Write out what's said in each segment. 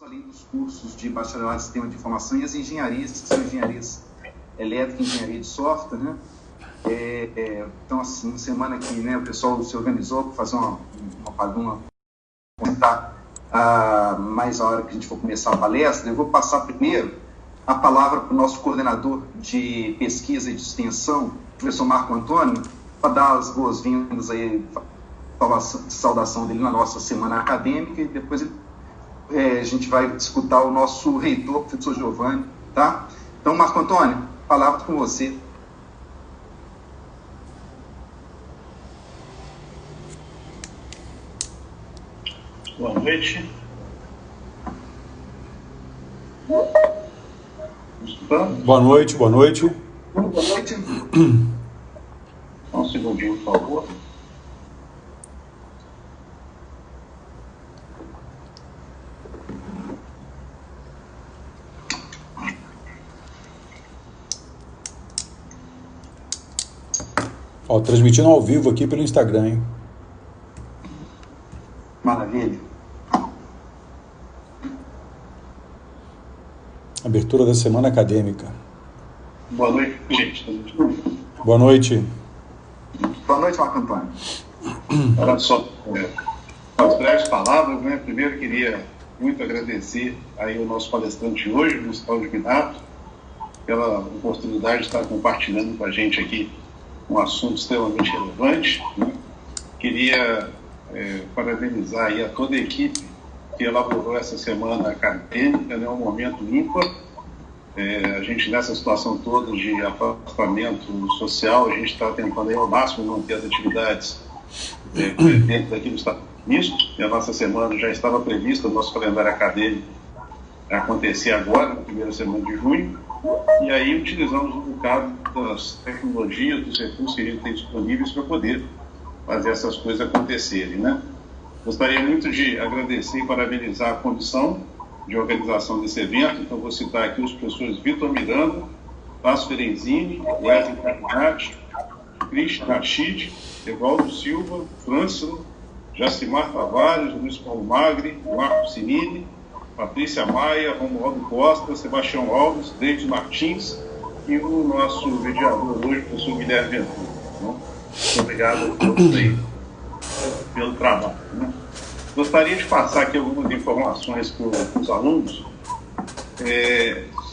além dos cursos de bacharelado em sistema de informação e as engenharias, que são engenharias elétrica e engenharia de software, né? Então, assim, semana que, né, o pessoal se organizou para fazer uma comentar mais a hora que a gente for começar a palestra. Eu vou passar primeiro a palavra para o nosso coordenador de pesquisa e de extensão, o professor Marco Antônio, para dar as boas-vindas aí, saudação dele na nossa semana acadêmica, e depois a gente vai escutar o nosso reitor, o professor Giovanni, tá? Então, Marco Antônio, a palavra com você. Boa noite. Boa noite, boa noite. Boa noite. Só um segundinho, por favor. Ó, transmitindo ao vivo aqui pelo Instagram, hein? Maravilha. Abertura da semana acadêmica. Boa noite, gente. Boa noite. Boa noite, Marco Antônio. Olha só, as breves palavras, né? Primeiro, queria muito agradecer aí o nosso palestrante hoje, Gustavo de Minato, pela oportunidade de estar compartilhando com a gente aqui um assunto extremamente relevante, né? Queria parabenizar aí a toda a equipe que elaborou essa semana acadêmica, né? Um momento ímpar. A gente, nessa situação toda de afastamento social, a gente está tentando aí ao máximo manter as atividades dentro daquilo que está previsto. E a nossa semana já estava prevista, o nosso calendário acadêmico a acontecer agora, na primeira semana de junho. E aí utilizamos um bocado das tecnologias, dos recursos que a gente tem disponíveis para poder fazer essas coisas acontecerem, né? Gostaria muito de agradecer e parabenizar a comissão de organização desse evento. Então, vou citar aqui os professores Vitor Miranda, Tasso Ferenzini, Wesley Carminati, Christian Rachid, Evaldo Silva, Frâncilo, Jacimar Tavares, Luiz Paulo Magri, Marco Sinini, Patrícia Maia, Romualdo Costa, Sebastião Alves, David Martins e o nosso mediador hoje, o professor Guilherme Ventura. Né? Muito obrigado a todos aí pelo trabalho. Né? Gostaria de passar aqui algumas informações para os alunos.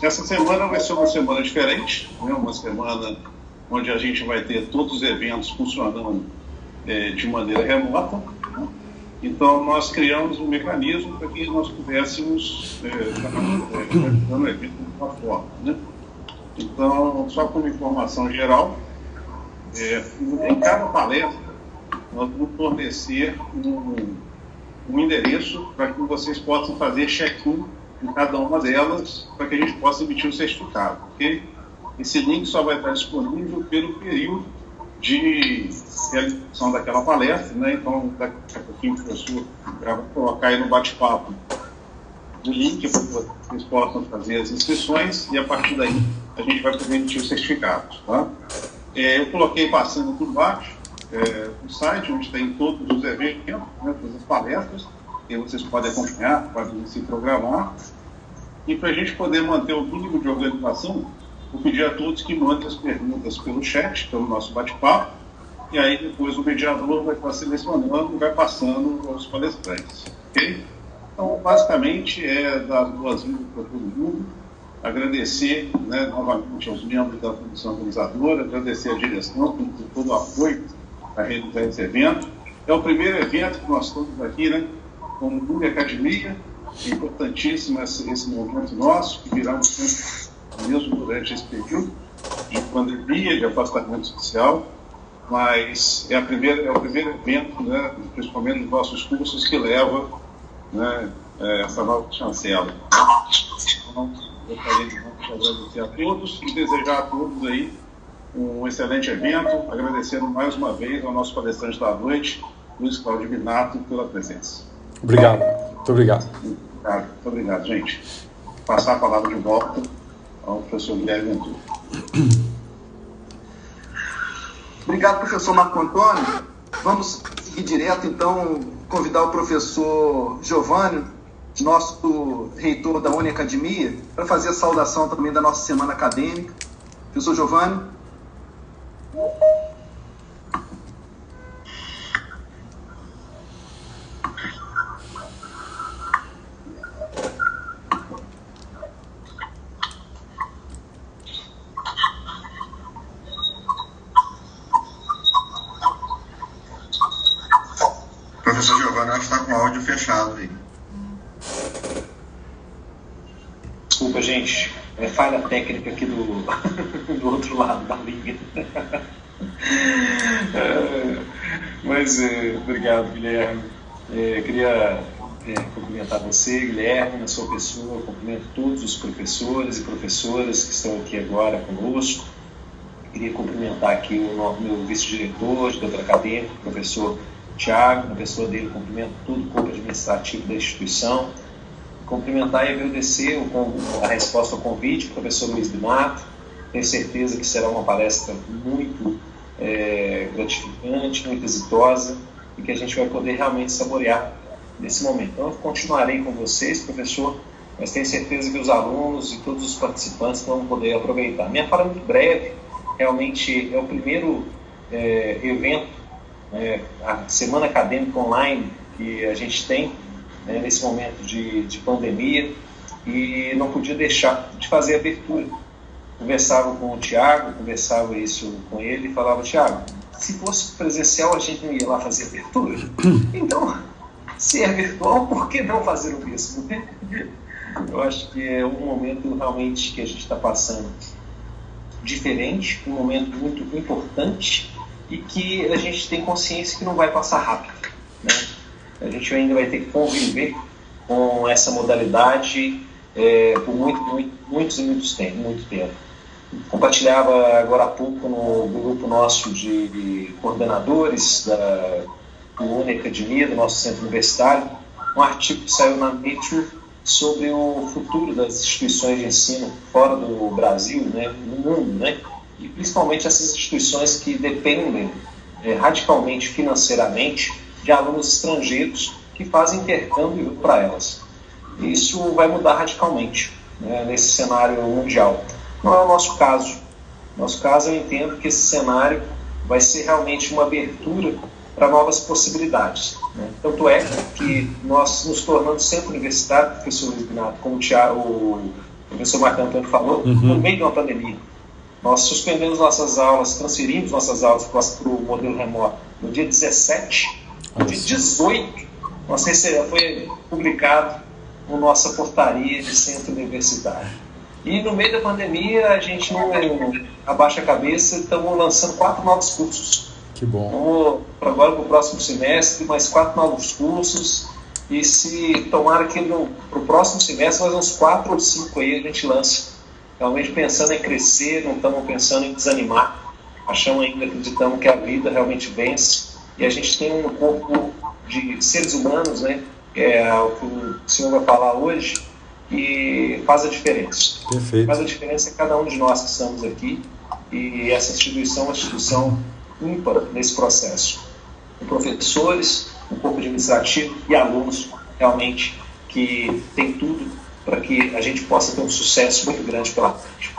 Essa semana vai ser uma semana diferente, né? Uma semana onde a gente vai ter todos os eventos funcionando de maneira remota. Né? Então, nós criamos um mecanismo para que nós pudéssemos realizando o evento de uma forma. Né? Então, só como informação geral, em cada palestra, nós vamos fornecer um endereço para que vocês possam fazer check-in em cada uma delas, para que a gente possa emitir o certificado. Okay? Esse link só vai estar disponível pelo período de realização daquela palestra, né? Então, daqui a pouquinho o professor vai colocar aí no bate-papo o link para que vocês possam fazer as inscrições e, a partir daí, a gente vai poder emitir os certificados. Tá? Eu coloquei passando por baixo o site, onde tem todos os eventos, né, todas as palestras, que vocês podem acompanhar, podem se programar. E para a gente poder manter o mínimo de organização, vou pedir a todos que mandem as perguntas pelo chat, pelo nosso bate-papo, e aí depois o mediador vai estar selecionando e vai passando aos palestrantes. Ok? Então, basicamente, dar as boas-vindas para todo mundo, agradecer, né, novamente aos membros da comissão organizadora, agradecer a direção por todo o apoio a realizar esse evento. É o primeiro evento que nós estamos aqui, né, como Google Academia. É importantíssimo esse momento nosso, que viramos sempre, mesmo durante esse período de pandemia, de afastamento social, mas é o primeiro evento, né, principalmente nos nossos cursos, que leva, né, essa nova chancela. Então, gostaria de agradecer a todos e desejar a todos aí um excelente evento, agradecendo mais uma vez ao nosso palestrante da noite, Luiz Cláudio Minato, pela presença. Obrigado. Muito obrigado. Muito obrigado, gente. Vou passar a palavra de volta ao professor Guilherme Ventura. Obrigado, professor Marco Antônio. Vamos seguir direto, então, convidar o professor Giovanni nosso reitor da Uniacademia, para fazer a saudação também da nossa semana acadêmica. Professor Giovanni. Professor Giovanni, acho que está com o áudio fechado aí. Desculpa, gente. É falha técnica aqui do, do outro lado da linha. Obrigado, Guilherme. Queria cumprimentar você, Guilherme, na sua pessoa. Cumprimento todos os professores e professoras que estão aqui agora conosco. Queria cumprimentar aqui o meu vice-diretor de doutor acadêmico, o professor Tiago, na pessoa dele, cumprimento todo o corpo administrativo da instituição. Cumprimentar e agradecer a resposta ao convite do professor Luiz Binato. Tenho certeza que será uma palestra muito gratificante, muito exitosa, e que a gente vai poder realmente saborear nesse momento. Então, eu continuarei com vocês, professor, mas tenho certeza que os alunos e todos os participantes vão poder aproveitar. Minha fala é muito breve, realmente é o primeiro evento, a Semana Acadêmica Online que a gente tem nesse momento de pandemia, e não podia deixar de fazer a abertura. Conversava com o Tiago, conversava isso com ele e falava: Tiago, se fosse presencial a gente não ia lá fazer a abertura? Então, se é virtual, por que não fazer o mesmo? Eu acho que é um momento realmente que a gente está passando diferente, um momento muito importante, e que a gente tem consciência que não vai passar rápido, né? A gente ainda vai ter que conviver com essa modalidade por muito tempo. Compartilhava agora há pouco no grupo nosso de coordenadores do Uniacademia, do nosso centro universitário, um artigo que saiu na Nature sobre o futuro das instituições de ensino fora do Brasil, né, no mundo, né? E principalmente essas instituições que dependem radicalmente financeiramente de alunos estrangeiros que fazem intercâmbio para elas. Isso vai mudar radicalmente, né, nesse cenário mundial. Não é o nosso caso. No nosso caso, eu entendo que esse cenário vai ser realmente uma abertura para novas possibilidades, né? Tanto é que nós nos tornamos centro universitário, professor Luiz Binato, como o professor Marco Antônio falou, no meio de uma pandemia. Nós suspendemos nossas aulas, transferimos nossas aulas para o modelo remoto no dia 17, no dia 18, foi publicado a nossa portaria de centro universitário. E no meio da pandemia a gente não abaixa a cabeça, estamos lançando 4 novos cursos. Que bom. Agora para o próximo semestre, mais 4 novos cursos, e se tomara que para o próximo semestre, mais uns 4 ou 5 aí a gente lança. Realmente pensando em crescer, não estamos pensando em desanimar. Acreditamos que a vida realmente vence, e a gente tem um corpo de seres humanos, né, que é o que o senhor vai falar hoje, e faz a diferença. Perfeito. Faz a diferença em cada um de nós que estamos aqui, e essa instituição é uma instituição ímpar nesse processo. Com professores, um corpo administrativo e alunos realmente que tem tudo para que a gente possa ter um sucesso muito grande pela frente.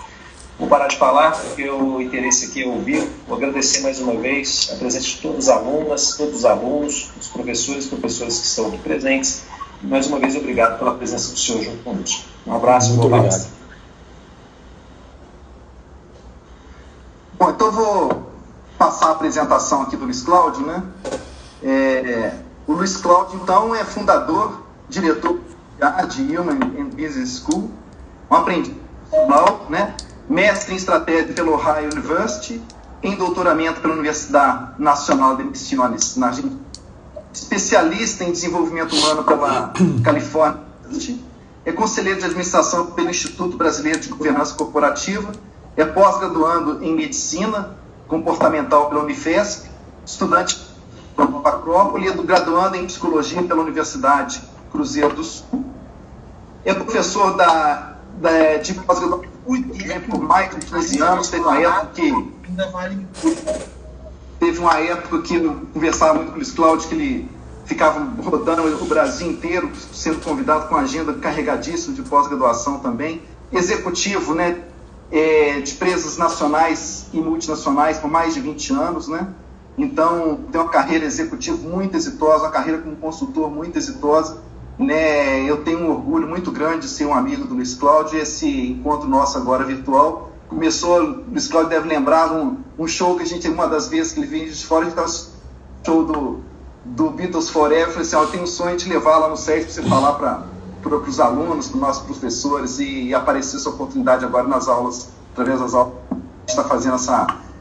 Vou parar de falar, porque o interesse aqui é ouvir. Vou agradecer mais uma vez a presença de todas as alunas, todos os alunos, os professores e professoras que estão aqui presentes. E mais uma vez, obrigado pela presença do senhor junto conosco. Um abraço e muito boa obrigado. Bom, então eu vou passar a apresentação aqui do Luiz Cláudio, né? O Luiz Cláudio, então, é fundador, diretor de Human and Business School, um aprendiz global, né? Mestre em estratégia pela Ohio University, em doutoramento pela Universidade Nacional de Misiones, na Argentina, especialista em desenvolvimento humano pela California University, é conselheiro de administração pelo Instituto Brasileiro de Governança Corporativa, é pós-graduando em medicina comportamental pela Unifesp, estudante da Nova Acrópole, e graduando em psicologia pela Universidade Cruzeiro do Sul. É professor de pós-graduação por mais de 15 anos. Teve uma época que eu conversava muito com o Luiz Cláudio, que ele ficava rodando o Brasil inteiro, sendo convidado com agenda carregadíssima de pós-graduação também. Executivo, né, de empresas nacionais e multinacionais por mais de 20 anos, né? Então, tem uma carreira executiva muito exitosa, uma carreira como consultor muito exitosa, né? Eu tenho um orgulho muito grande de ser um amigo do Luiz Cláudio, e esse encontro nosso agora virtual começou, o Luiz Cláudio deve lembrar, um show que a gente, uma das vezes que ele veio de fora, a gente estava no show do Beatles Forever. Eu falei assim, eu tenho um sonho de levar lá no SESC para você falar para os alunos, para os nossos professores, e aparecer essa oportunidade agora nas aulas, através das aulas que a gente está fazendo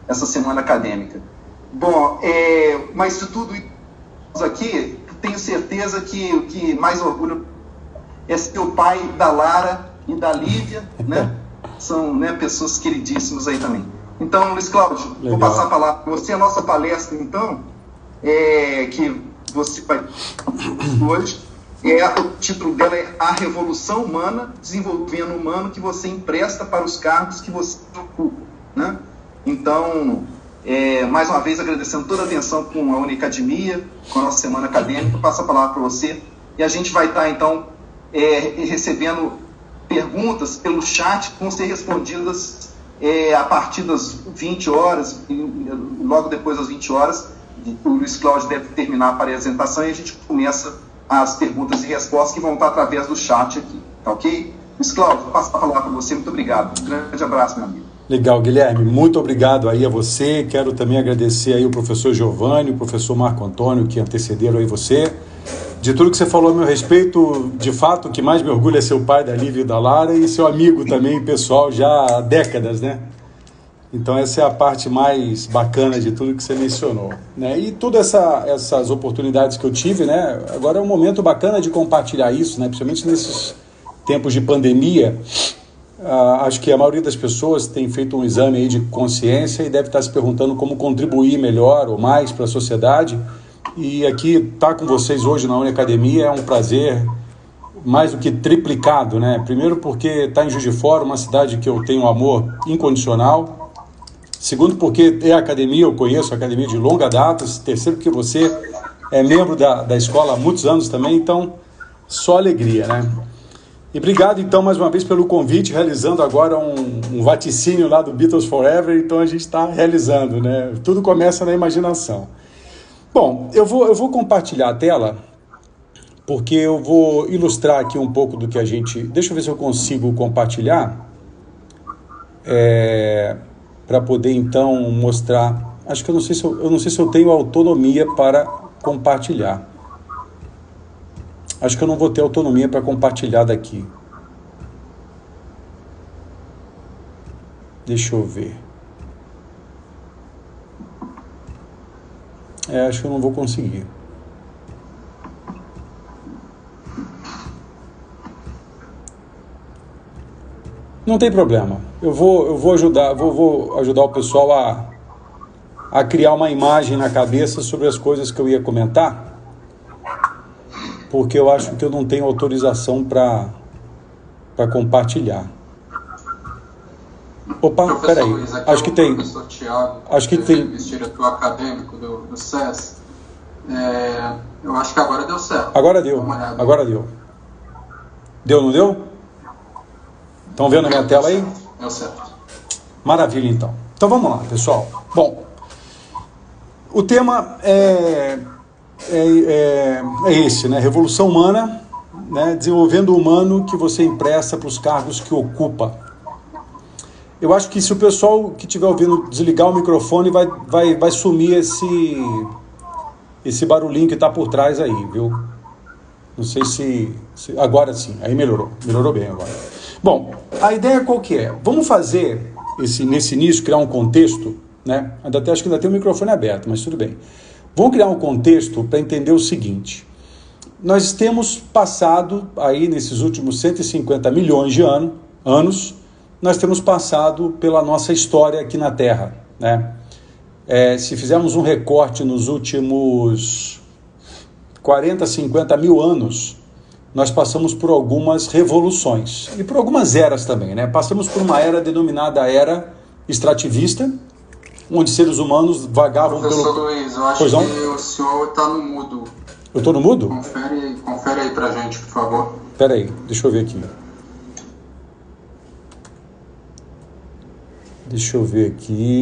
essa semana acadêmica. Bom, mas de tudo isso aqui, tenho certeza que o que mais orgulho é ser o pai da Lara e da Lívia, né? São, né, pessoas queridíssimas aí também. Então, Luiz Cláudio, legal. Vou passar a palavra para você. A nossa palestra, então, que você vai hoje, o título dela é A Revolução Humana, Desenvolvendo o Humano que você empresta para os cargos que você ocupa, né? Então, mais uma vez agradecendo toda a atenção com a Unicademia, com a nossa semana acadêmica, passo a palavra para você, e a gente vai estar, então, recebendo perguntas pelo chat que vão ser respondidas a partir das 20 horas, logo depois das 20 horas, o Luiz Cláudio deve terminar a apresentação e a gente começa as perguntas e respostas que vão estar através do chat aqui, tá ok? Luiz Cláudio, passo a palavra para você, muito obrigado. Um grande abraço, meu amigo. Legal, Guilherme, muito obrigado aí a você. Quero também agradecer aí o professor Giovanni, o professor Marco Antônio, que antecederam aí você. De tudo que você falou a meu respeito, de fato, o que mais me orgulha é ser o pai da Lívia e da Lara e seu amigo também, pessoal, já há décadas, né? Então essa é a parte mais bacana de tudo que você mencionou, né? E todas essas oportunidades que eu tive, né? Agora é um momento bacana de compartilhar isso, né? Principalmente nesses tempos de pandemia. Acho que a maioria das pessoas tem feito um exame aí de consciência e deve estar se perguntando como contribuir melhor ou mais para a sociedade. E aqui estar com vocês hoje na Unicademia é um prazer mais do que triplicado, né? Primeiro porque está em Juiz de Fora, uma cidade que eu tenho um amor incondicional. Segundo porque é a academia, eu conheço a academia de longa data. Terceiro porque você é membro da escola há muitos anos também, então só alegria, né? E obrigado, então, mais uma vez pelo convite, realizando agora um vaticínio lá do Beatles Forever, então a gente está realizando, né? Tudo começa na imaginação. Bom, eu vou compartilhar a tela, porque eu vou ilustrar aqui um pouco do que a gente... Deixa eu ver se eu consigo compartilhar, para poder, então, mostrar... Acho que eu não sei se eu tenho autonomia para compartilhar. Acho que eu não vou ter autonomia para compartilhar daqui. Deixa eu ver. Acho que eu não vou conseguir. Não tem problema. Eu vou ajudar o pessoal a criar uma imagem na cabeça sobre as coisas que eu ia comentar, porque eu acho que eu não tenho autorização para compartilhar. Opa, peraí. Acho que tem. Professor Tiago, acho que tem. Diretor acadêmico do SESC. Eu acho que agora deu certo. Agora deu. Deu, não deu? Estão vendo a minha tela aí? Deu certo. Maravilha, então. Então vamos lá, pessoal. Bom, o tema é esse, né? Revolução Humana, né? Desenvolvendo o humano que você empresta para os cargos que ocupa. Eu acho que se o pessoal que estiver ouvindo desligar o microfone, vai sumir esse barulhinho que está por trás aí, viu? Não sei se... Agora sim, aí melhorou bem agora. Bom, a ideia qual que é? Vamos fazer, nesse início, criar um contexto, né? Acho que ainda tem o microfone aberto, mas tudo bem. Vamos criar um contexto para entender o seguinte. Nós temos passado, aí nesses últimos 150 milhões de anos, nós temos passado pela nossa história aqui na Terra, né? Se fizermos um recorte nos últimos 40, 50 mil anos, nós passamos por algumas revoluções e por algumas eras também, né? Passamos por uma era denominada era extrativista, onde seres humanos vagavam Professor Luiz, eu acho que o senhor está no mudo. Eu estou no mudo? Confere aí pra gente, por favor. Espera aí, deixa eu ver aqui.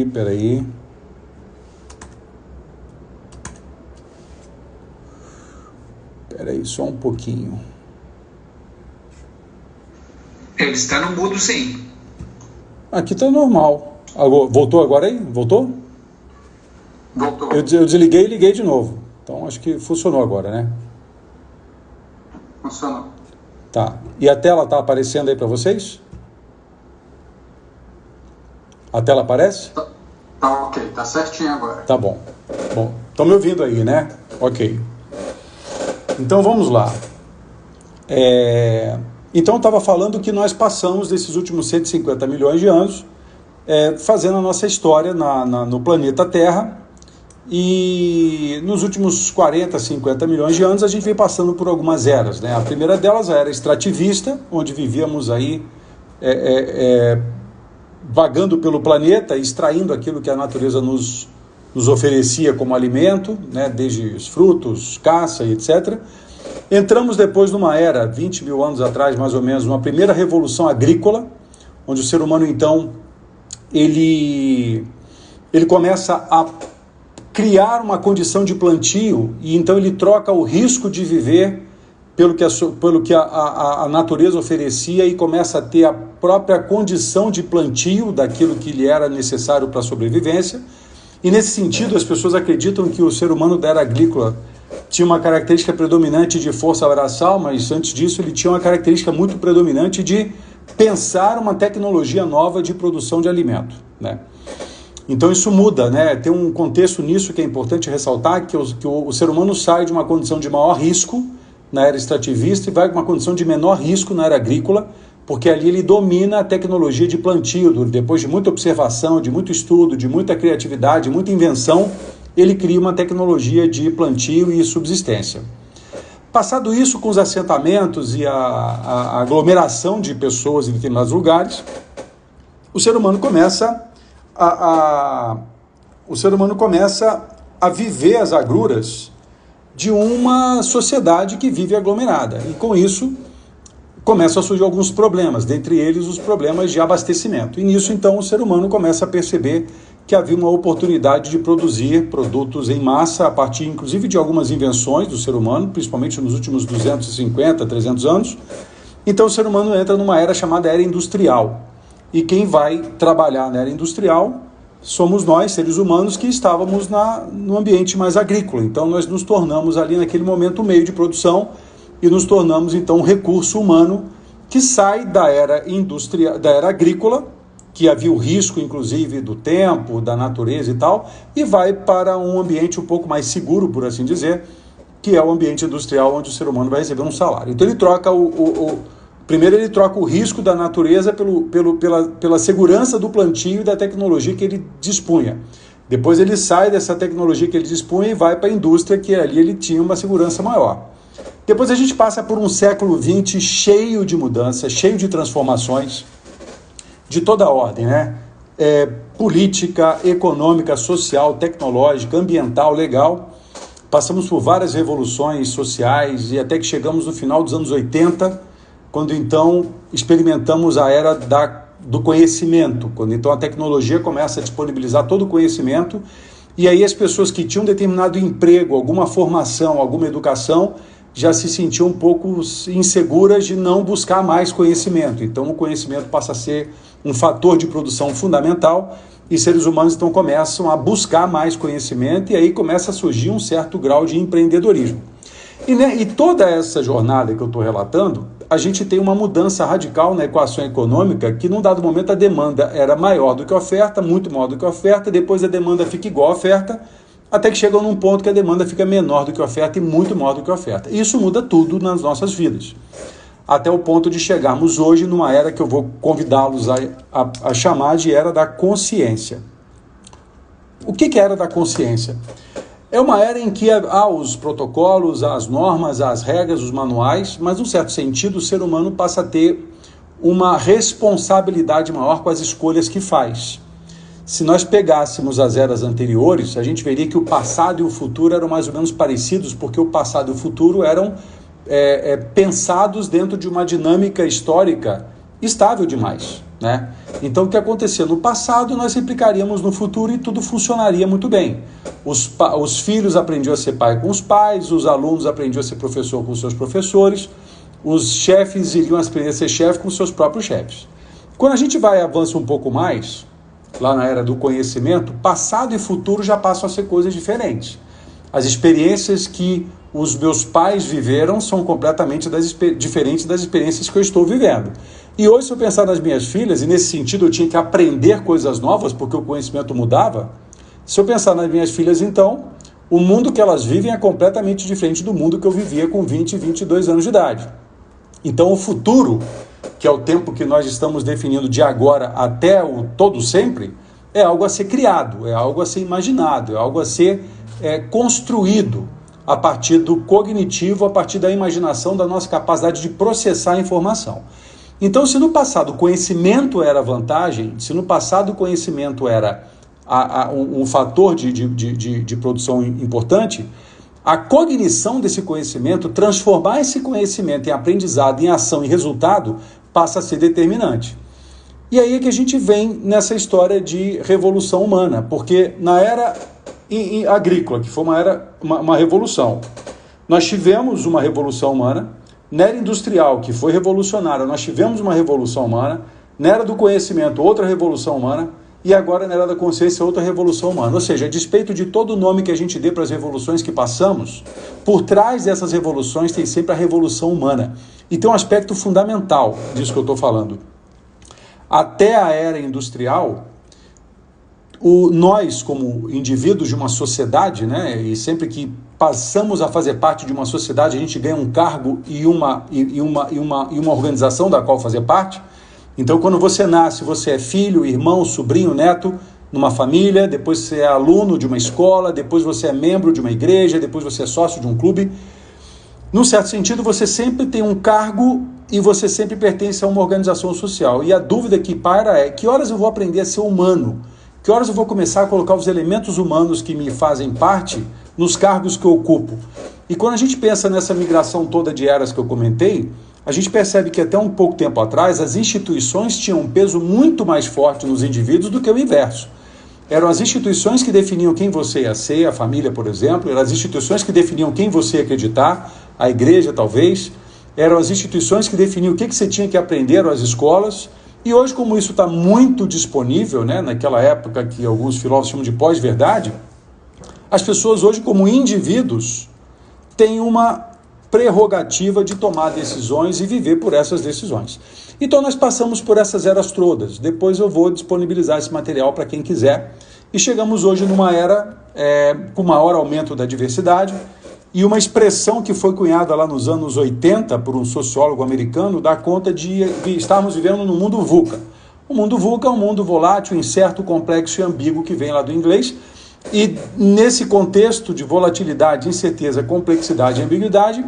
Espera aí. Espera aí, só um pouquinho. Ele está no mudo, sim. Aqui está normal. Voltou agora aí? Voltou? Voltou. Eu desliguei e liguei de novo. Então acho que funcionou agora, né? Funcionou. Tá. E a tela está aparecendo aí para vocês? A tela aparece? Tá ok, tá certinho agora. Tá bom. Bom, estão me ouvindo aí, né? Ok. Então vamos lá. Então eu estava falando que nós passamos desses últimos 150 milhões de anos fazendo a nossa história no planeta Terra, e nos últimos 40, 50 milhões de anos a gente vem passando por algumas eras, né? A primeira delas, a era extrativista, onde vivíamos aí vagando pelo planeta, extraindo aquilo que a natureza nos oferecia como alimento, né? Desde os frutos, caça e etc. Entramos depois numa era, 20 mil anos atrás mais ou menos, uma primeira revolução agrícola, onde o ser humano então ele começa a criar uma condição de plantio, e então ele troca o risco de viver pelo que a natureza oferecia, e começa a ter a própria condição de plantio daquilo que lhe era necessário para a sobrevivência. E nesse sentido as pessoas acreditam que o ser humano da era agrícola tinha uma característica predominante de força braçal, mas antes disso ele tinha uma característica muito predominante de pensar uma tecnologia nova de produção de alimento, né? Então isso muda, né? Tem um contexto nisso que é importante ressaltar, que o ser humano sai de uma condição de maior risco na era extrativista e vai para uma condição de menor risco na era agrícola, porque ali ele domina a tecnologia de plantio. Depois de muita observação, de muito estudo, de muita criatividade, muita invenção, ele cria uma tecnologia de plantio e subsistência. Passado isso, com os assentamentos e a aglomeração de pessoas em determinados lugares, o ser humano começa a viver as agruras de uma sociedade que vive aglomerada. E com isso começam a surgir alguns problemas, dentre eles os problemas de abastecimento. E nisso então o ser humano começa a perceber que havia uma oportunidade de produzir produtos em massa, a partir inclusive de algumas invenções do ser humano, principalmente nos últimos 250, 300 anos. Então o ser humano entra numa era chamada era industrial. E quem vai trabalhar na era industrial somos nós, seres humanos, que estávamos no ambiente mais agrícola. Então nós nos tornamos ali naquele momento um meio de produção e nos tornamos então um recurso humano que sai da era agrícola, que havia o risco inclusive do tempo, da natureza e tal, e vai para um ambiente um pouco mais seguro, por assim dizer, que é o ambiente industrial, onde o ser humano vai receber um salário. Então ele troca primeiro ele troca o risco da natureza pela segurança do plantio e da tecnologia que ele dispunha. Depois ele sai dessa tecnologia que ele dispunha e vai para a indústria, que ali ele tinha uma segurança maior. Depois a gente passa por um século XX cheio de mudanças, cheio de transformações, de toda a ordem, né? Política, econômica, social, tecnológica, ambiental, legal. Passamos por várias revoluções sociais e até que chegamos no final dos anos 80, quando então experimentamos a era do conhecimento, quando então a tecnologia começa a disponibilizar todo o conhecimento, e aí as pessoas que tinham determinado emprego, alguma formação, alguma educação, já se sentiam um pouco inseguras de não buscar mais conhecimento. Então o conhecimento passa a ser um fator de produção fundamental, e seres humanos então começam a buscar mais conhecimento, e aí começa a surgir um certo grau de empreendedorismo. E toda essa jornada que eu estou relatando, a gente tem uma mudança radical na equação econômica, que num dado momento a demanda era maior do que a oferta, muito maior do que a oferta, depois a demanda fica igual à oferta, até que chega num ponto que a demanda fica menor do que a oferta e muito maior do que a oferta. Isso muda tudo nas nossas vidas, até o ponto de chegarmos hoje numa era que eu vou convidá-los a chamar de era da consciência. O que é a era da consciência? É uma era em que há os protocolos, as normas, as regras, os manuais, mas, num certo sentido, o ser humano passa a ter uma responsabilidade maior com as escolhas que faz. se nós pegássemos as eras anteriores, a gente veria que o passado e o futuro eram mais ou menos parecidos, porque o passado e o futuro eram pensados dentro de uma dinâmica histórica estável demais, né? Então, o que acontecia no passado, nós replicaríamos no futuro e tudo funcionaria muito bem. Os filhos aprendiam a ser pai com os pais, os alunos aprendiam a ser professor com os seus professores, os chefes iriam aprender a ser chefe com os seus próprios chefes. Quando a gente avança um pouco mais, lá na era do conhecimento, passado e futuro já passam a ser coisas diferentes. As experiências que os meus pais viveram são completamente diferentes das experiências que eu estou vivendo. E hoje, se eu pensar nas minhas filhas, e nesse sentido eu tinha que aprender coisas novas, porque o conhecimento mudava, se eu pensar nas minhas filhas, então, o mundo que elas vivem é completamente diferente do mundo que eu vivia com 20 e 22 anos de idade. Então, o futuro, que é o tempo que nós estamos definindo de agora até o todo sempre, é algo a ser criado, é algo a ser imaginado, é algo a ser construído a partir do cognitivo, a partir da imaginação, da nossa capacidade de processar a informação. Então, se no passado o conhecimento era vantagem, se no passado o conhecimento era um fator de produção importante, a cognição desse conhecimento, transformar esse conhecimento em aprendizado, em ação e resultado, passa a ser determinante. E aí é que a gente vem nessa história de revolução humana, porque na era agrícola, que foi uma revolução, nós tivemos uma revolução humana. Na era industrial, que foi revolucionária, nós tivemos uma revolução humana. Na era do conhecimento, outra revolução humana. E agora, na era da consciência, outra revolução humana. Ou seja, a despeito de todo o nome que a gente dê para as revoluções que passamos, por trás dessas revoluções tem sempre a revolução humana. E tem um aspecto fundamental disso que eu estou falando. Até a era industrial, nós, como indivíduos de uma sociedade, né, e sempre que passamos a fazer parte de uma sociedade, a gente ganha um cargo e uma organização da qual fazer parte. Então, quando você nasce, você é filho, irmão, sobrinho, neto, numa família, depois você é aluno de uma escola, depois você é membro de uma igreja, depois você é sócio de um clube. Num certo sentido, você sempre tem um cargo e você sempre pertence a uma organização social. E a dúvida que paira é: que horas eu vou aprender a ser humano? Que horas eu vou começar a colocar os elementos humanos que me fazem parte nos cargos que eu ocupo? E quando a gente pensa nessa migração toda de eras que eu comentei, a gente percebe que até um pouco tempo atrás as instituições tinham um peso muito mais forte nos indivíduos do que o inverso. Eram as instituições que definiam quem você ia ser, a família, por exemplo, eram as instituições que definiam quem você ia acreditar, a igreja talvez, eram as instituições que definiam o que você tinha que aprender, eram as escolas. E hoje, como isso está muito disponível, né, naquela época que alguns filósofos chamam de pós-verdade, as pessoas hoje, como indivíduos, têm uma prerrogativa de tomar decisões e viver por essas decisões. Então nós passamos por essas eras todas. Depois eu vou disponibilizar esse material para quem quiser. E chegamos hoje numa era com maior aumento da diversidade, e uma expressão que foi cunhada lá nos anos 80 por um sociólogo americano dá conta de estarmos vivendo no mundo VUCA. O mundo VUCA é um mundo volátil, incerto, complexo e ambíguo, que vem lá do inglês. E nesse contexto de volatilidade, incerteza, complexidade e ambiguidade,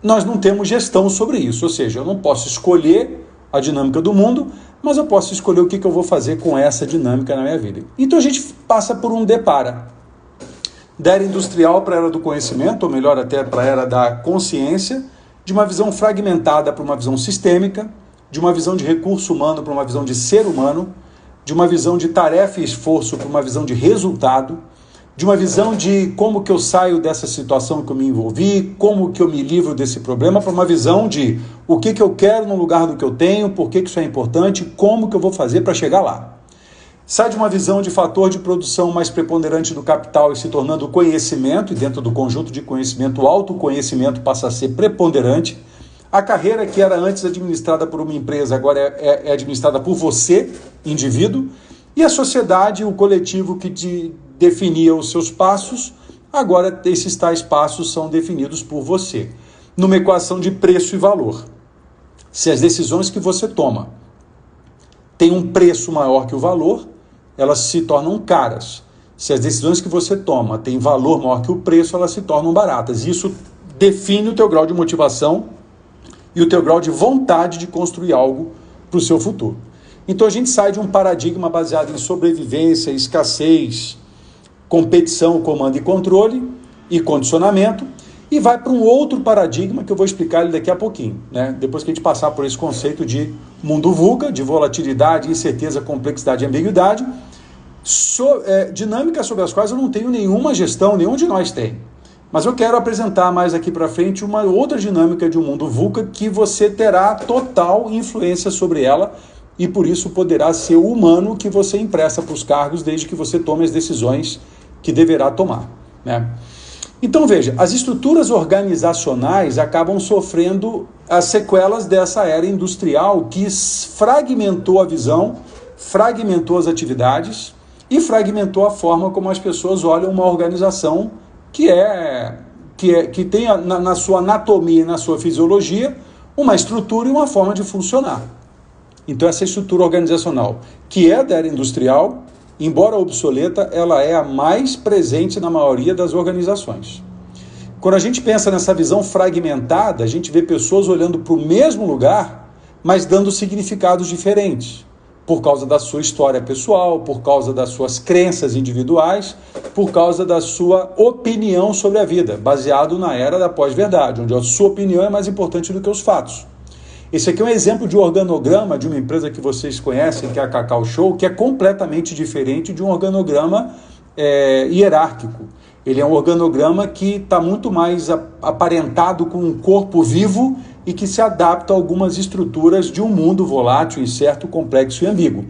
nós não temos gestão sobre isso. Ou seja, eu não posso escolher a dinâmica do mundo, mas eu posso escolher o que eu vou fazer com essa dinâmica na minha vida. Então a gente passa por um depara. Da era industrial para a era do conhecimento, ou melhor até para a era da consciência, de uma visão fragmentada para uma visão sistêmica, de uma visão de recurso humano para uma visão de ser humano, de uma visão de tarefa e esforço para uma visão de resultado, de uma visão de como que eu saio dessa situação que eu me envolvi, como que eu me livro desse problema, para uma visão de o que eu quero no lugar do que eu tenho, por que isso é importante, como que eu vou fazer para chegar lá. Sai de uma visão de fator de produção mais preponderante do capital e se tornando conhecimento, e dentro do conjunto de conhecimento, o autoconhecimento passa a ser preponderante. A carreira que era antes administrada por uma empresa, agora é administrada por você, indivíduo, e a sociedade, o coletivo que definia os seus passos, agora esses tais passos são definidos por você, numa equação de preço e valor. Se as decisões que você toma têm um preço maior que o valor, elas se tornam caras. Se as decisões que você toma têm valor maior que o preço, elas se tornam baratas. Isso define o teu grau de motivação e o teu grau de vontade de construir algo para o seu futuro. Então a gente sai de um paradigma baseado em sobrevivência, escassez, competição, comando e controle e condicionamento, e vai para um outro paradigma que eu vou explicar ele daqui a pouquinho, né? Depois que a gente passar por esse conceito de mundo VUCA, de volatilidade, incerteza, complexidade e ambiguidade, dinâmicas sobre as quais eu não tenho nenhuma gestão, nenhum de nós tem. Mas eu quero apresentar mais aqui para frente uma outra dinâmica de um mundo VUCA que você terá total influência sobre ela e por isso poderá ser o humano que você empresta para os cargos desde que você tome as decisões que deverá tomar, né? Então veja, as estruturas organizacionais acabam sofrendo as sequelas dessa era industrial que fragmentou a visão, fragmentou as atividades e fragmentou a forma como as pessoas olham uma organização que tem na sua anatomia e na sua fisiologia uma estrutura e uma forma de funcionar. Então essa estrutura organizacional, que é da era industrial, embora obsoleta, ela é a mais presente na maioria das organizações. Quando a gente pensa nessa visão fragmentada, a gente vê pessoas olhando para o mesmo lugar, mas dando significados diferentes, por causa da sua história pessoal, por causa das suas crenças individuais, por causa da sua opinião sobre a vida, baseado na era da pós-verdade, onde a sua opinião é mais importante do que os fatos. Esse aqui é um exemplo de organograma de uma empresa que vocês conhecem, que é a Cacau Show, que é completamente diferente de um organograma hierárquico. Ele é um organograma que está muito mais aparentado com um corpo vivo e que se adapta a algumas estruturas de um mundo volátil, incerto, complexo e ambíguo.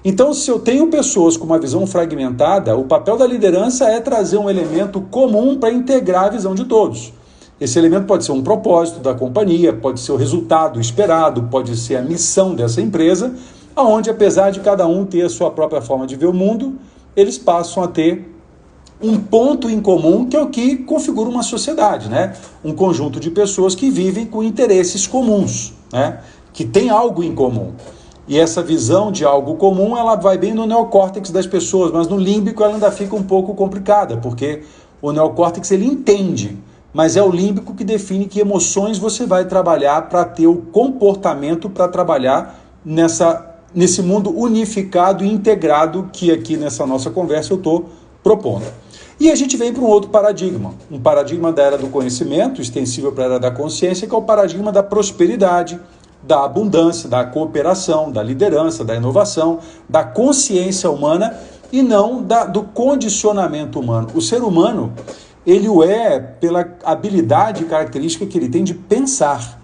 Então, se eu tenho pessoas com uma visão fragmentada, o papel da liderança é trazer um elemento comum para integrar a visão de todos. Esse elemento pode ser um propósito da companhia, pode ser o resultado esperado, pode ser a missão dessa empresa, onde, apesar de cada um ter a sua própria forma de ver o mundo, eles passam a ter um ponto em comum, que é o que configura uma sociedade, né? Um conjunto de pessoas que vivem com interesses comuns, né? Que tem algo em comum. E essa visão de algo comum, ela vai bem no neocórtex das pessoas, mas no límbico ela ainda fica um pouco complicada, porque o neocórtex ele entende, mas é o límbico que define que emoções você vai trabalhar para ter o comportamento para trabalhar nesse mundo unificado e integrado que aqui nessa nossa conversa eu estou propondo. E a gente vem para um outro paradigma, um paradigma da era do conhecimento, extensível para a era da consciência, que é o paradigma da prosperidade, da abundância, da cooperação, da liderança, da inovação, da consciência humana e não do condicionamento humano. O ser humano, ele o é pela habilidade e característica que ele tem de pensar.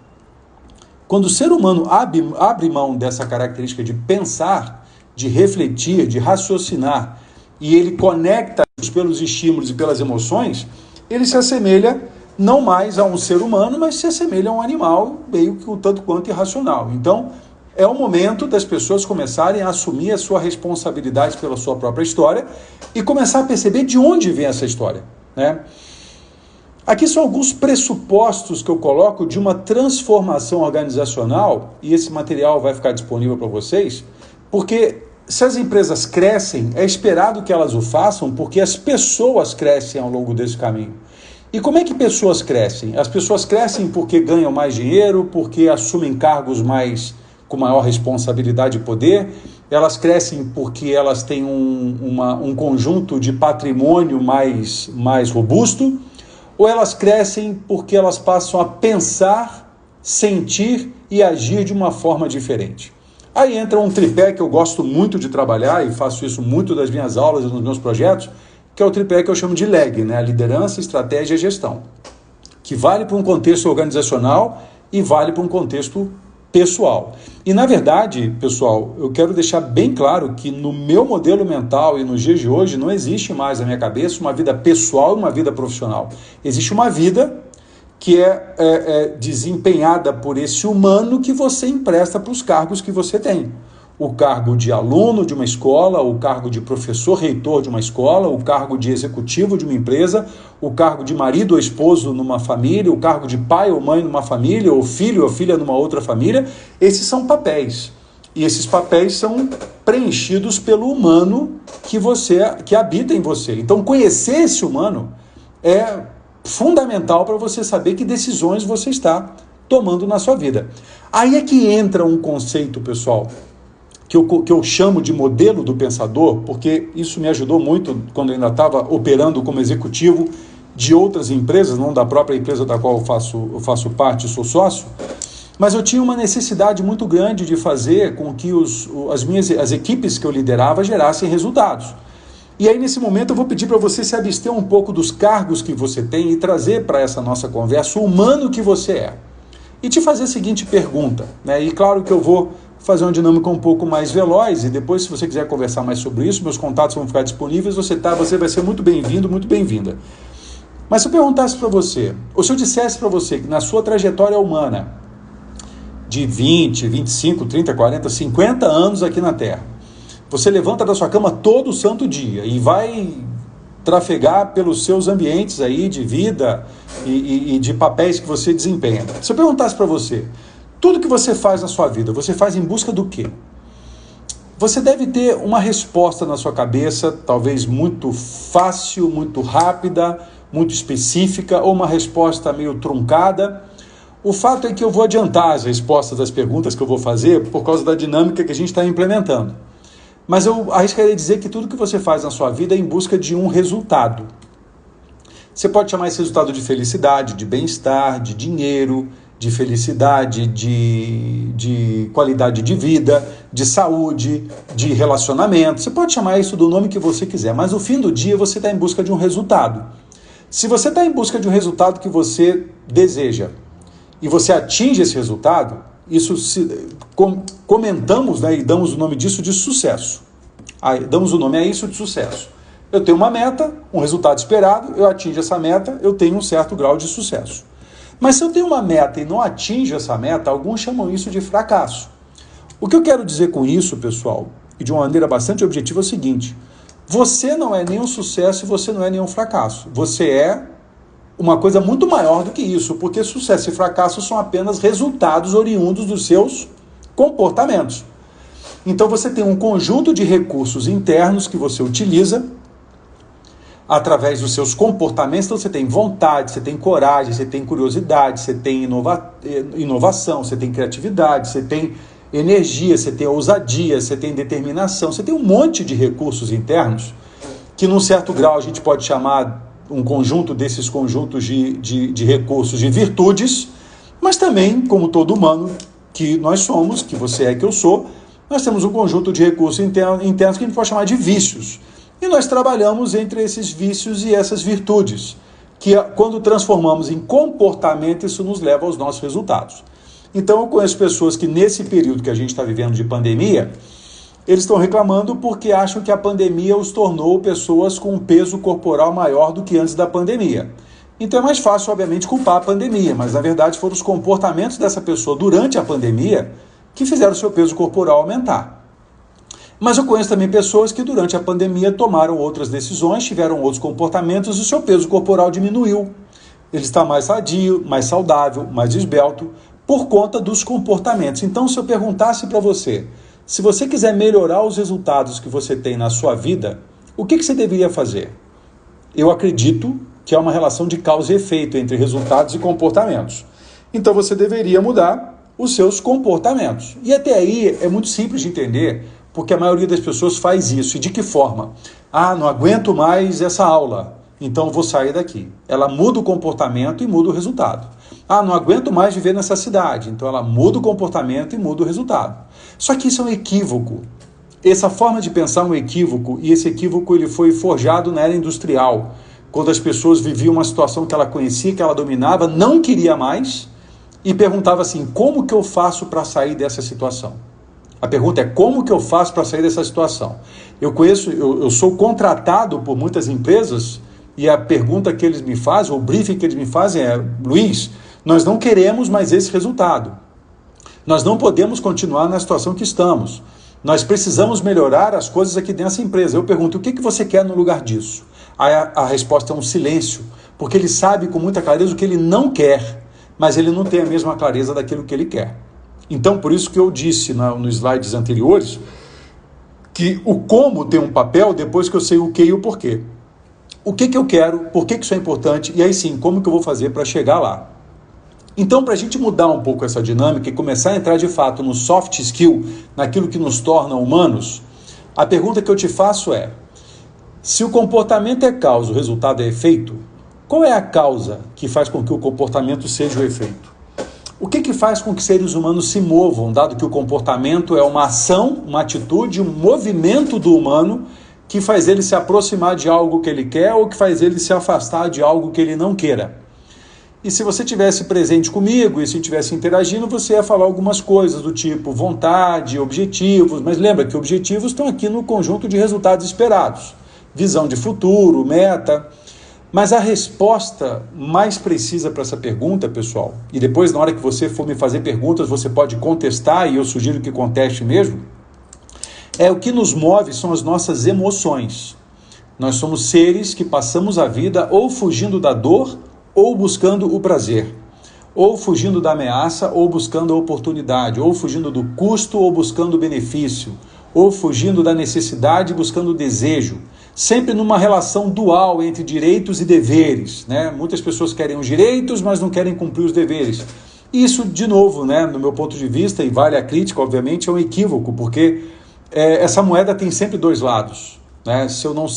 Quando o ser humano abre mão dessa característica de pensar, de refletir, de raciocinar, e ele conecta pelos estímulos e pelas emoções, ele se assemelha não mais a um ser humano, mas se assemelha a um animal, meio que um tanto quanto irracional. Então, é o momento das pessoas começarem a assumir a sua responsabilidade pela sua própria história e começar a perceber de onde vem essa história, né? Aqui são alguns pressupostos que eu coloco de uma transformação organizacional, e esse material vai ficar disponível para vocês, porque se as empresas crescem, é esperado que elas o façam porque as pessoas crescem ao longo desse caminho. E como é que pessoas crescem? As pessoas crescem porque ganham mais dinheiro, porque assumem cargos com maior responsabilidade e poder, elas crescem porque elas têm um conjunto de patrimônio mais robusto, ou elas crescem porque elas passam a pensar, sentir e agir de uma forma diferente. Aí entra um tripé que eu gosto muito de trabalhar e faço isso muito das minhas aulas e nos meus projetos, que é o tripé que eu chamo de LEG, né? Liderança, Estratégia e Gestão, que vale para um contexto organizacional e vale para um contexto pessoal. E, na verdade, pessoal, eu quero deixar bem claro que no meu modelo mental e nos dias de hoje não existe mais na minha cabeça uma vida pessoal e uma vida profissional. Existe uma vida que é desempenhada por esse humano que você empresta para os cargos que você tem. O cargo de aluno de uma escola, o cargo de professor reitor de uma escola, o cargo de executivo de uma empresa, o cargo de marido ou esposo numa família, o cargo de pai ou mãe numa família, ou filho ou filha numa outra família. Esses são papéis. E esses papéis são preenchidos pelo humano que habita em você. Então, conhecer esse humano é fundamental para você saber que decisões você está tomando na sua vida. Aí é que entra um conceito, pessoal, que eu chamo de modelo do pensador, porque isso me ajudou muito quando eu ainda estava operando como executivo de outras empresas, não da própria empresa da qual eu faço parte, sou sócio, mas eu tinha uma necessidade muito grande de fazer com que as equipes que eu liderava gerassem resultados. E aí, nesse momento, eu vou pedir para você se abster um pouco dos cargos que você tem e trazer para essa nossa conversa o humano que você é. E te fazer a seguinte pergunta, né? E claro que eu vou fazer uma dinâmica um pouco mais veloz, e depois, se você quiser conversar mais sobre isso, meus contatos vão ficar disponíveis, você vai ser muito bem-vindo, muito bem-vinda. Mas se eu perguntasse para você, ou se eu dissesse para você que na sua trajetória humana, de 20, 25, 30, 40, 50 anos aqui na Terra, você levanta da sua cama todo santo dia e vai trafegar pelos seus ambientes aí de vida e de papéis que você desempenha. Se eu perguntasse para você, tudo que você faz na sua vida, você faz em busca do quê? Você deve ter uma resposta na sua cabeça, talvez muito fácil, muito rápida, muito específica, ou uma resposta meio truncada. O fato é que eu vou adiantar as respostas das perguntas que eu vou fazer por causa da dinâmica que a gente está implementando. Mas eu arriscaria dizer que tudo que você faz na sua vida é em busca de um resultado. Você pode chamar esse resultado de felicidade, de bem-estar, de dinheiro, de felicidade, de qualidade de vida, de saúde, de relacionamento. Você pode chamar isso do nome que você quiser, mas no fim do dia você está em busca de um resultado. Se você está em busca de um resultado que você deseja e você atinge esse resultado, comentamos, né, e damos o nome disso de sucesso. Damos o nome a isso de sucesso. Eu tenho uma meta, um resultado esperado, eu atingo essa meta, eu tenho um certo grau de sucesso. Mas se eu tenho uma meta e não atingo essa meta, alguns chamam isso de fracasso. O que eu quero dizer com isso, pessoal, e de uma maneira bastante objetiva, é o seguinte: você não é nenhum sucesso e você não é nenhum fracasso. Você é uma coisa muito maior do que isso, porque sucesso e fracasso são apenas resultados oriundos dos seus comportamentos. Então você tem um conjunto de recursos internos que você utiliza através dos seus comportamentos. Então você tem vontade, você tem coragem, você tem curiosidade, você tem inovação, você tem criatividade, você tem energia, você tem ousadia, você tem determinação, você tem um monte de recursos internos que num certo grau a gente pode chamar um conjunto desses conjuntos de recursos, de virtudes, mas também, como todo humano que nós somos, que você é, que eu sou, nós temos um conjunto de recursos internos que a gente pode chamar de vícios. E nós trabalhamos entre esses vícios e essas virtudes, que quando transformamos em comportamento, isso nos leva aos nossos resultados. Então eu conheço pessoas que nesse período que a gente está vivendo de pandemia, eles estão reclamando porque acham que a pandemia os tornou pessoas com um peso corporal maior do que antes da pandemia. Então é mais fácil, obviamente, culpar a pandemia, mas na verdade foram os comportamentos dessa pessoa durante a pandemia que fizeram o seu peso corporal aumentar. Mas eu conheço também pessoas que durante a pandemia tomaram outras decisões, tiveram outros comportamentos e o seu peso corporal diminuiu. Ele está mais sadio, mais saudável, mais esbelto, por conta dos comportamentos. Então, se eu perguntasse para você, se você quiser melhorar os resultados que você tem na sua vida, o que você deveria fazer? Eu acredito que há uma relação de causa e efeito entre resultados e comportamentos. Então, você deveria mudar os seus comportamentos. E até aí é muito simples de entender, porque a maioria das pessoas faz isso. E de que forma? Não aguento mais essa aula, então vou sair daqui. Ela muda o comportamento e muda o resultado. Não aguento mais viver nessa cidade, então ela muda o comportamento e muda o resultado. Só que isso é um equívoco. Essa forma de pensar é um equívoco, e esse equívoco ele foi forjado na era industrial, quando as pessoas viviam uma situação que ela conhecia, que ela dominava, não queria mais, e perguntava assim, como que eu faço para sair dessa situação? A pergunta é, como que eu faço para sair dessa situação? Eu sou contratado por muitas empresas, e a pergunta que eles me fazem, o briefing que eles me fazem é, Luiz, nós não queremos mais esse resultado. Nós não podemos continuar na situação que estamos. Nós precisamos melhorar as coisas aqui dentro dessa empresa. Eu pergunto, o que você quer no lugar disso? Aí a resposta é um silêncio, porque ele sabe com muita clareza o que ele não quer, mas ele não tem a mesma clareza daquilo que ele quer. Então, por isso que eu disse nos slides anteriores, que o como tem um papel depois que eu sei o que e o porquê. O que eu quero, por que isso é importante, e aí sim, como que eu vou fazer para chegar lá? Então, para a gente mudar um pouco essa dinâmica e começar a entrar de fato no soft skill, naquilo que nos torna humanos, a pergunta que eu te faço é: se o comportamento é causa, o resultado é efeito, qual é a causa que faz com que o comportamento seja o efeito? O que faz com que seres humanos se movam, dado que o comportamento é uma ação, uma atitude, um movimento do humano que faz ele se aproximar de algo que ele quer ou que faz ele se afastar de algo que ele não queira? E se você tivesse presente comigo e se estivesse interagindo, você ia falar algumas coisas do tipo vontade, objetivos, mas lembra que objetivos estão aqui no conjunto de resultados esperados, visão de futuro, meta. Mas a resposta mais precisa para essa pergunta, pessoal, e depois na hora que você for me fazer perguntas, você pode contestar, e eu sugiro que conteste mesmo, é o que nos move são as nossas emoções. Nós somos seres que passamos a vida ou fugindo da dor, ou buscando o prazer, ou fugindo da ameaça, ou buscando a oportunidade, ou fugindo do custo, ou buscando o benefício, ou fugindo da necessidade, buscando o desejo, sempre numa relação dual entre direitos e deveres, né? Muitas pessoas querem os direitos, mas não querem cumprir os deveres. Isso, de novo, né, no meu ponto de vista, e vale a crítica, obviamente, é um equívoco, porque essa moeda tem sempre dois lados, né? Se eu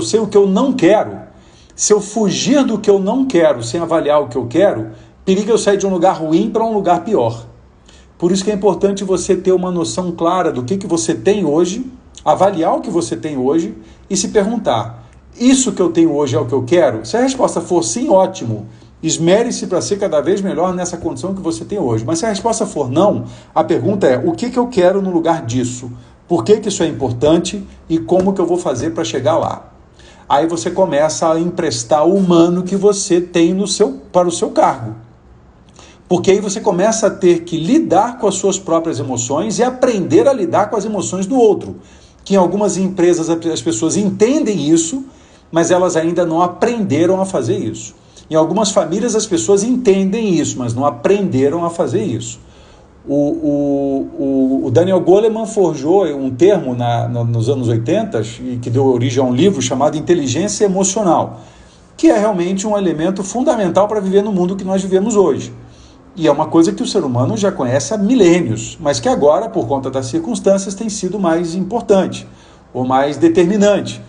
sei o que eu não quero, se eu fugir do que eu não quero sem avaliar o que eu quero, periga eu sair de um lugar ruim para um lugar pior. Por isso que é importante você ter uma noção clara do que você tem hoje, avaliar o que você tem hoje e se perguntar, isso que eu tenho hoje é o que eu quero? Se a resposta for sim, ótimo, esmere-se para ser cada vez melhor nessa condição que você tem hoje. Mas se a resposta for não, a pergunta é, o que eu quero no lugar disso? Por que isso é importante e como que eu vou fazer para chegar lá? Aí você começa a emprestar o humano que você tem para o seu cargo. Porque aí você começa a ter que lidar com as suas próprias emoções e aprender a lidar com as emoções do outro. Que em algumas empresas as pessoas entendem isso, mas elas ainda não aprenderam a fazer isso. Em algumas famílias as pessoas entendem isso, mas não aprenderam a fazer isso. O Daniel Goleman forjou um termo nos anos 80 e que deu origem a um livro chamado Inteligência Emocional, que é realmente um elemento fundamental para viver no mundo que nós vivemos hoje. E é uma coisa que o ser humano já conhece há milênios, mas que agora, por conta das circunstâncias, tem sido mais importante ou mais determinante.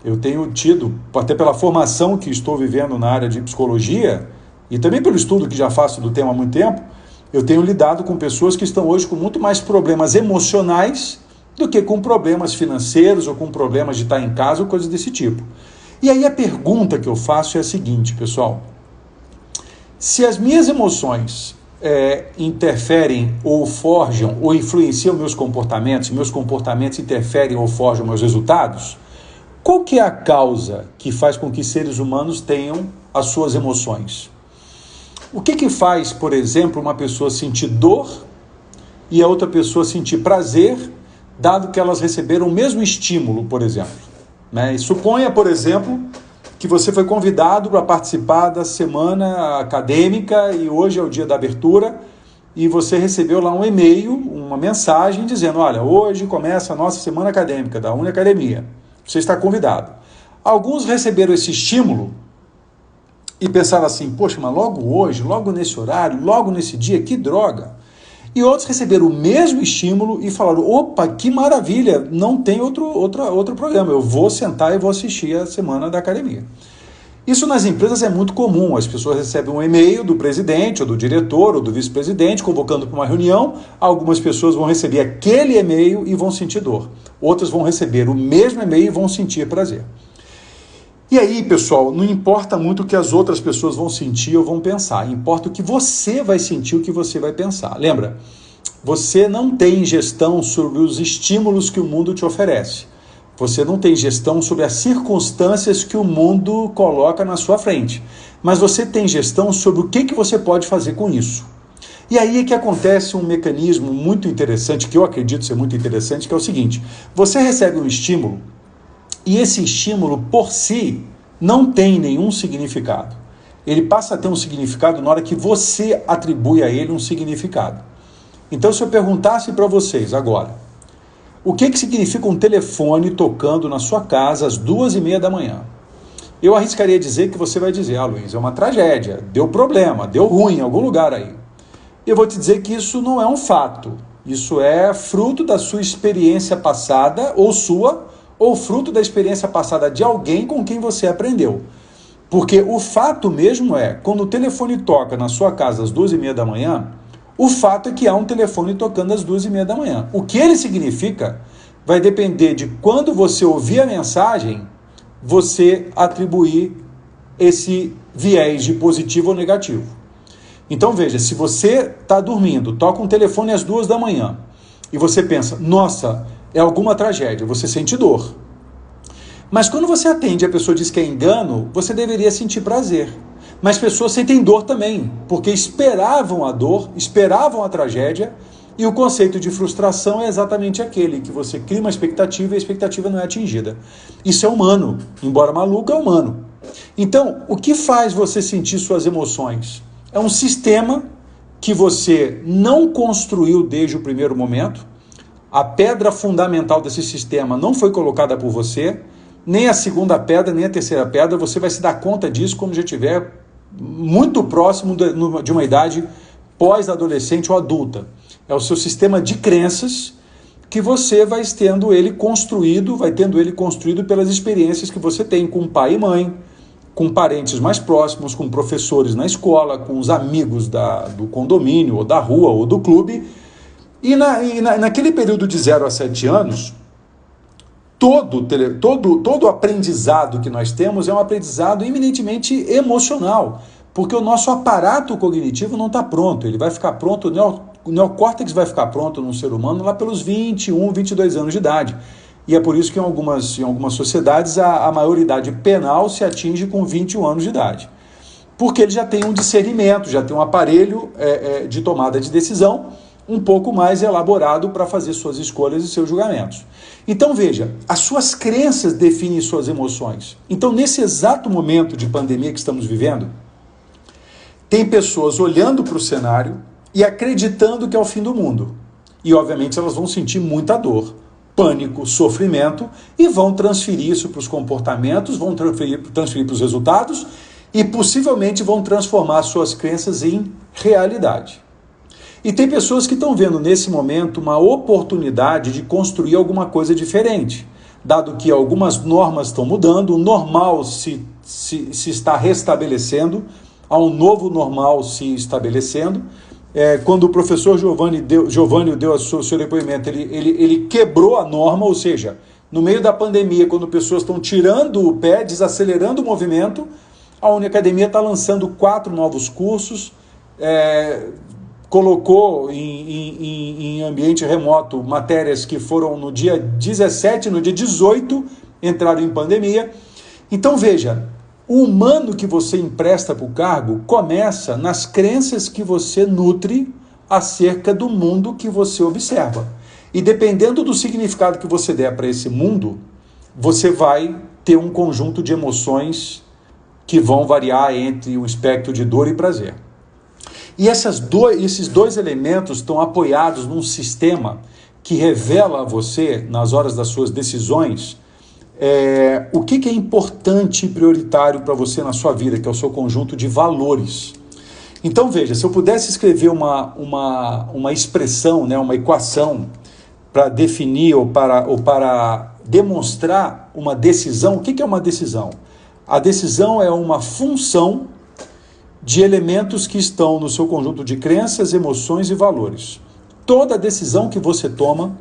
Eu tenho tido, até pela formação que estou vivendo na área de psicologia e também pelo estudo que já faço do tema há muito tempo, eu tenho lidado com pessoas que estão hoje com muito mais problemas emocionais do que com problemas financeiros ou com problemas de estar em casa ou coisas desse tipo. E aí a pergunta que eu faço é a seguinte, pessoal. Se as minhas emoções interferem ou forjam ou influenciam meus comportamentos interferem ou forjam meus resultados, qual que é a causa que faz com que seres humanos tenham as suas emoções? O que faz, por exemplo, uma pessoa sentir dor e a outra pessoa sentir prazer, dado que elas receberam o mesmo estímulo, por exemplo? Né? E suponha, por exemplo, que você foi convidado para participar da semana acadêmica e hoje é o dia da abertura e você recebeu lá um e-mail, uma mensagem dizendo, olha, hoje começa a nossa semana acadêmica da Uniacademia, você está convidado. Alguns receberam esse estímulo e pensaram assim, poxa, mas logo hoje, logo nesse horário, logo nesse dia, que droga. E outros receberam o mesmo estímulo e falaram, opa, que maravilha, não tem outro programa, eu vou sentar e vou assistir a semana da academia. Isso nas empresas é muito comum, as pessoas recebem um e-mail do presidente, ou do diretor, ou do vice-presidente, convocando para uma reunião, algumas pessoas vão receber aquele e-mail e vão sentir dor, outras vão receber o mesmo e-mail e vão sentir prazer. E aí, pessoal, não importa muito o que as outras pessoas vão sentir ou vão pensar, importa o que você vai sentir, o que você vai pensar. Lembra, você não tem gestão sobre os estímulos que o mundo te oferece. Você não tem gestão sobre as circunstâncias que o mundo coloca na sua frente. Mas você tem gestão sobre o que você pode fazer com isso. E aí é que acontece um mecanismo muito interessante, que eu acredito ser muito interessante, que é o seguinte, você recebe um estímulo, e esse estímulo, por si, não tem nenhum significado. Ele passa a ter um significado na hora que você atribui a ele um significado. Então, se eu perguntasse para vocês agora, o que significa um telefone tocando na sua casa às 2h30 da manhã? eu arriscaria dizer que você vai dizer, Luiz, é uma tragédia, deu problema, deu ruim em algum lugar aí. Eu vou te dizer que isso não é um fato, isso é fruto da sua experiência passada, ou fruto da experiência passada de alguém com quem você aprendeu. Porque o fato mesmo é, quando o telefone toca na sua casa às 2h30 da manhã, o fato é que há um telefone tocando às 2h30 da manhã. O que ele significa vai depender de quando você ouvir a mensagem, você atribuir esse viés de positivo ou negativo. Então veja, se você está dormindo, toca um telefone às 2 da manhã, e você pensa, nossa, é alguma tragédia, você sente dor. Mas quando você atende e a pessoa diz que é engano, você deveria sentir prazer. Mas pessoas sentem dor também, porque esperavam a dor, esperavam a tragédia, e o conceito de frustração é exatamente aquele, que você cria uma expectativa e a expectativa não é atingida. Isso é humano, embora maluco, é humano. Então, o que faz você sentir suas emoções? É um sistema que você não construiu desde o primeiro momento, a pedra fundamental desse sistema não foi colocada por você, nem a segunda pedra, nem a terceira pedra, você vai se dar conta disso quando já estiver muito próximo de uma idade pós-adolescente ou adulta. É o seu sistema de crenças que você vai tendo ele construído pelas experiências que você tem com pai e mãe, com parentes mais próximos, com professores na escola, com os amigos do condomínio, ou da rua, ou do clube. E naquele período de 0 a 7 anos, todo aprendizado que nós temos é um aprendizado eminentemente emocional, porque o nosso aparato cognitivo não está pronto, ele vai ficar pronto, o neocórtex vai ficar pronto num ser humano lá pelos 21, 22 anos de idade. E é por isso que em algumas sociedades a maioridade penal se atinge com 21 anos de idade. Porque ele já tem um discernimento, já tem um aparelho de tomada de decisão um pouco mais elaborado para fazer suas escolhas e seus julgamentos. Então veja, as suas crenças definem suas emoções. Então nesse exato momento de pandemia que estamos vivendo, tem pessoas olhando para o cenário e acreditando que é o fim do mundo. E obviamente elas vão sentir muita dor, pânico, sofrimento, e vão transferir isso para os comportamentos, vão transferir para os resultados e possivelmente vão transformar suas crenças em realidade. E tem pessoas que estão vendo nesse momento uma oportunidade de construir alguma coisa diferente, dado que algumas normas estão mudando, o normal se está restabelecendo, há um novo normal se estabelecendo. Quando o professor Giovanni deu o seu depoimento, ele quebrou a norma, ou seja, no meio da pandemia, quando pessoas estão tirando o pé, desacelerando o movimento, a Uniacademia está lançando 4 novos cursos, colocou em ambiente remoto matérias que foram no dia 17, no dia 18, entraram em pandemia. Então veja, o humano que você empresta para o cargo começa nas crenças que você nutre acerca do mundo que você observa. E dependendo do significado que você der para esse mundo, você vai ter um conjunto de emoções que vão variar entre um espectro de dor e prazer. E esses dois elementos estão apoiados num sistema que revela a você, nas horas das suas decisões, o que é importante e prioritário para você na sua vida, que é o seu conjunto de valores. Então veja, se eu pudesse escrever uma expressão, né, uma equação para definir ou para demonstrar uma decisão, o que é uma decisão? A decisão é uma função de elementos que estão no seu conjunto de crenças, emoções e valores. Toda decisão que você toma,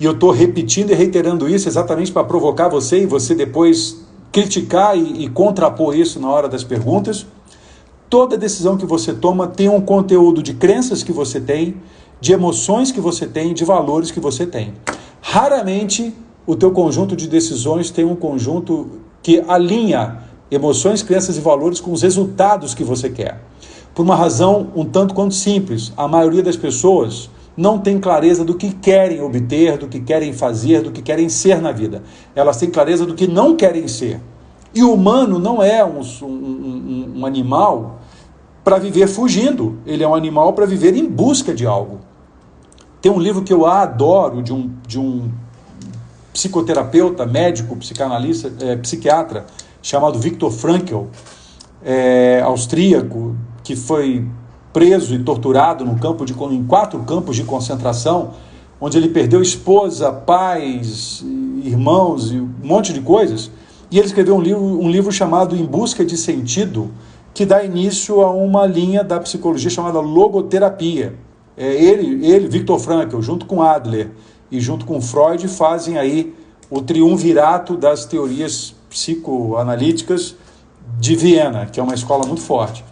e eu estou repetindo e reiterando isso exatamente para provocar você e você depois criticar e contrapor isso na hora das perguntas, toda decisão que você toma tem um conteúdo de crenças que você tem, de emoções que você tem, de valores que você tem. Raramente o teu conjunto de decisões tem um conjunto que alinha emoções, crenças e valores com os resultados que você quer. Por uma razão um tanto quanto simples, a maioria das pessoas não tem clareza do que querem obter, do que querem fazer, do que querem ser na vida. Elas têm clareza do que não querem ser. E o humano não é um animal para viver fugindo, ele é um animal para viver em busca de algo. Tem um livro que eu adoro, de um psicoterapeuta, médico, psicanalista, psiquiatra, chamado Viktor Frankl, austríaco, que foi preso e torturado em 4 campos de concentração, onde ele perdeu esposa, pais, irmãos e um monte de coisas. E ele escreveu um livro chamado Em Busca de Sentido, que dá início a uma linha da psicologia chamada logoterapia. Ele, Viktor Frankl, junto com Adler e junto com Freud, fazem aí o triunvirato das teorias psicoanalíticas de Viena, que é uma escola muito forte.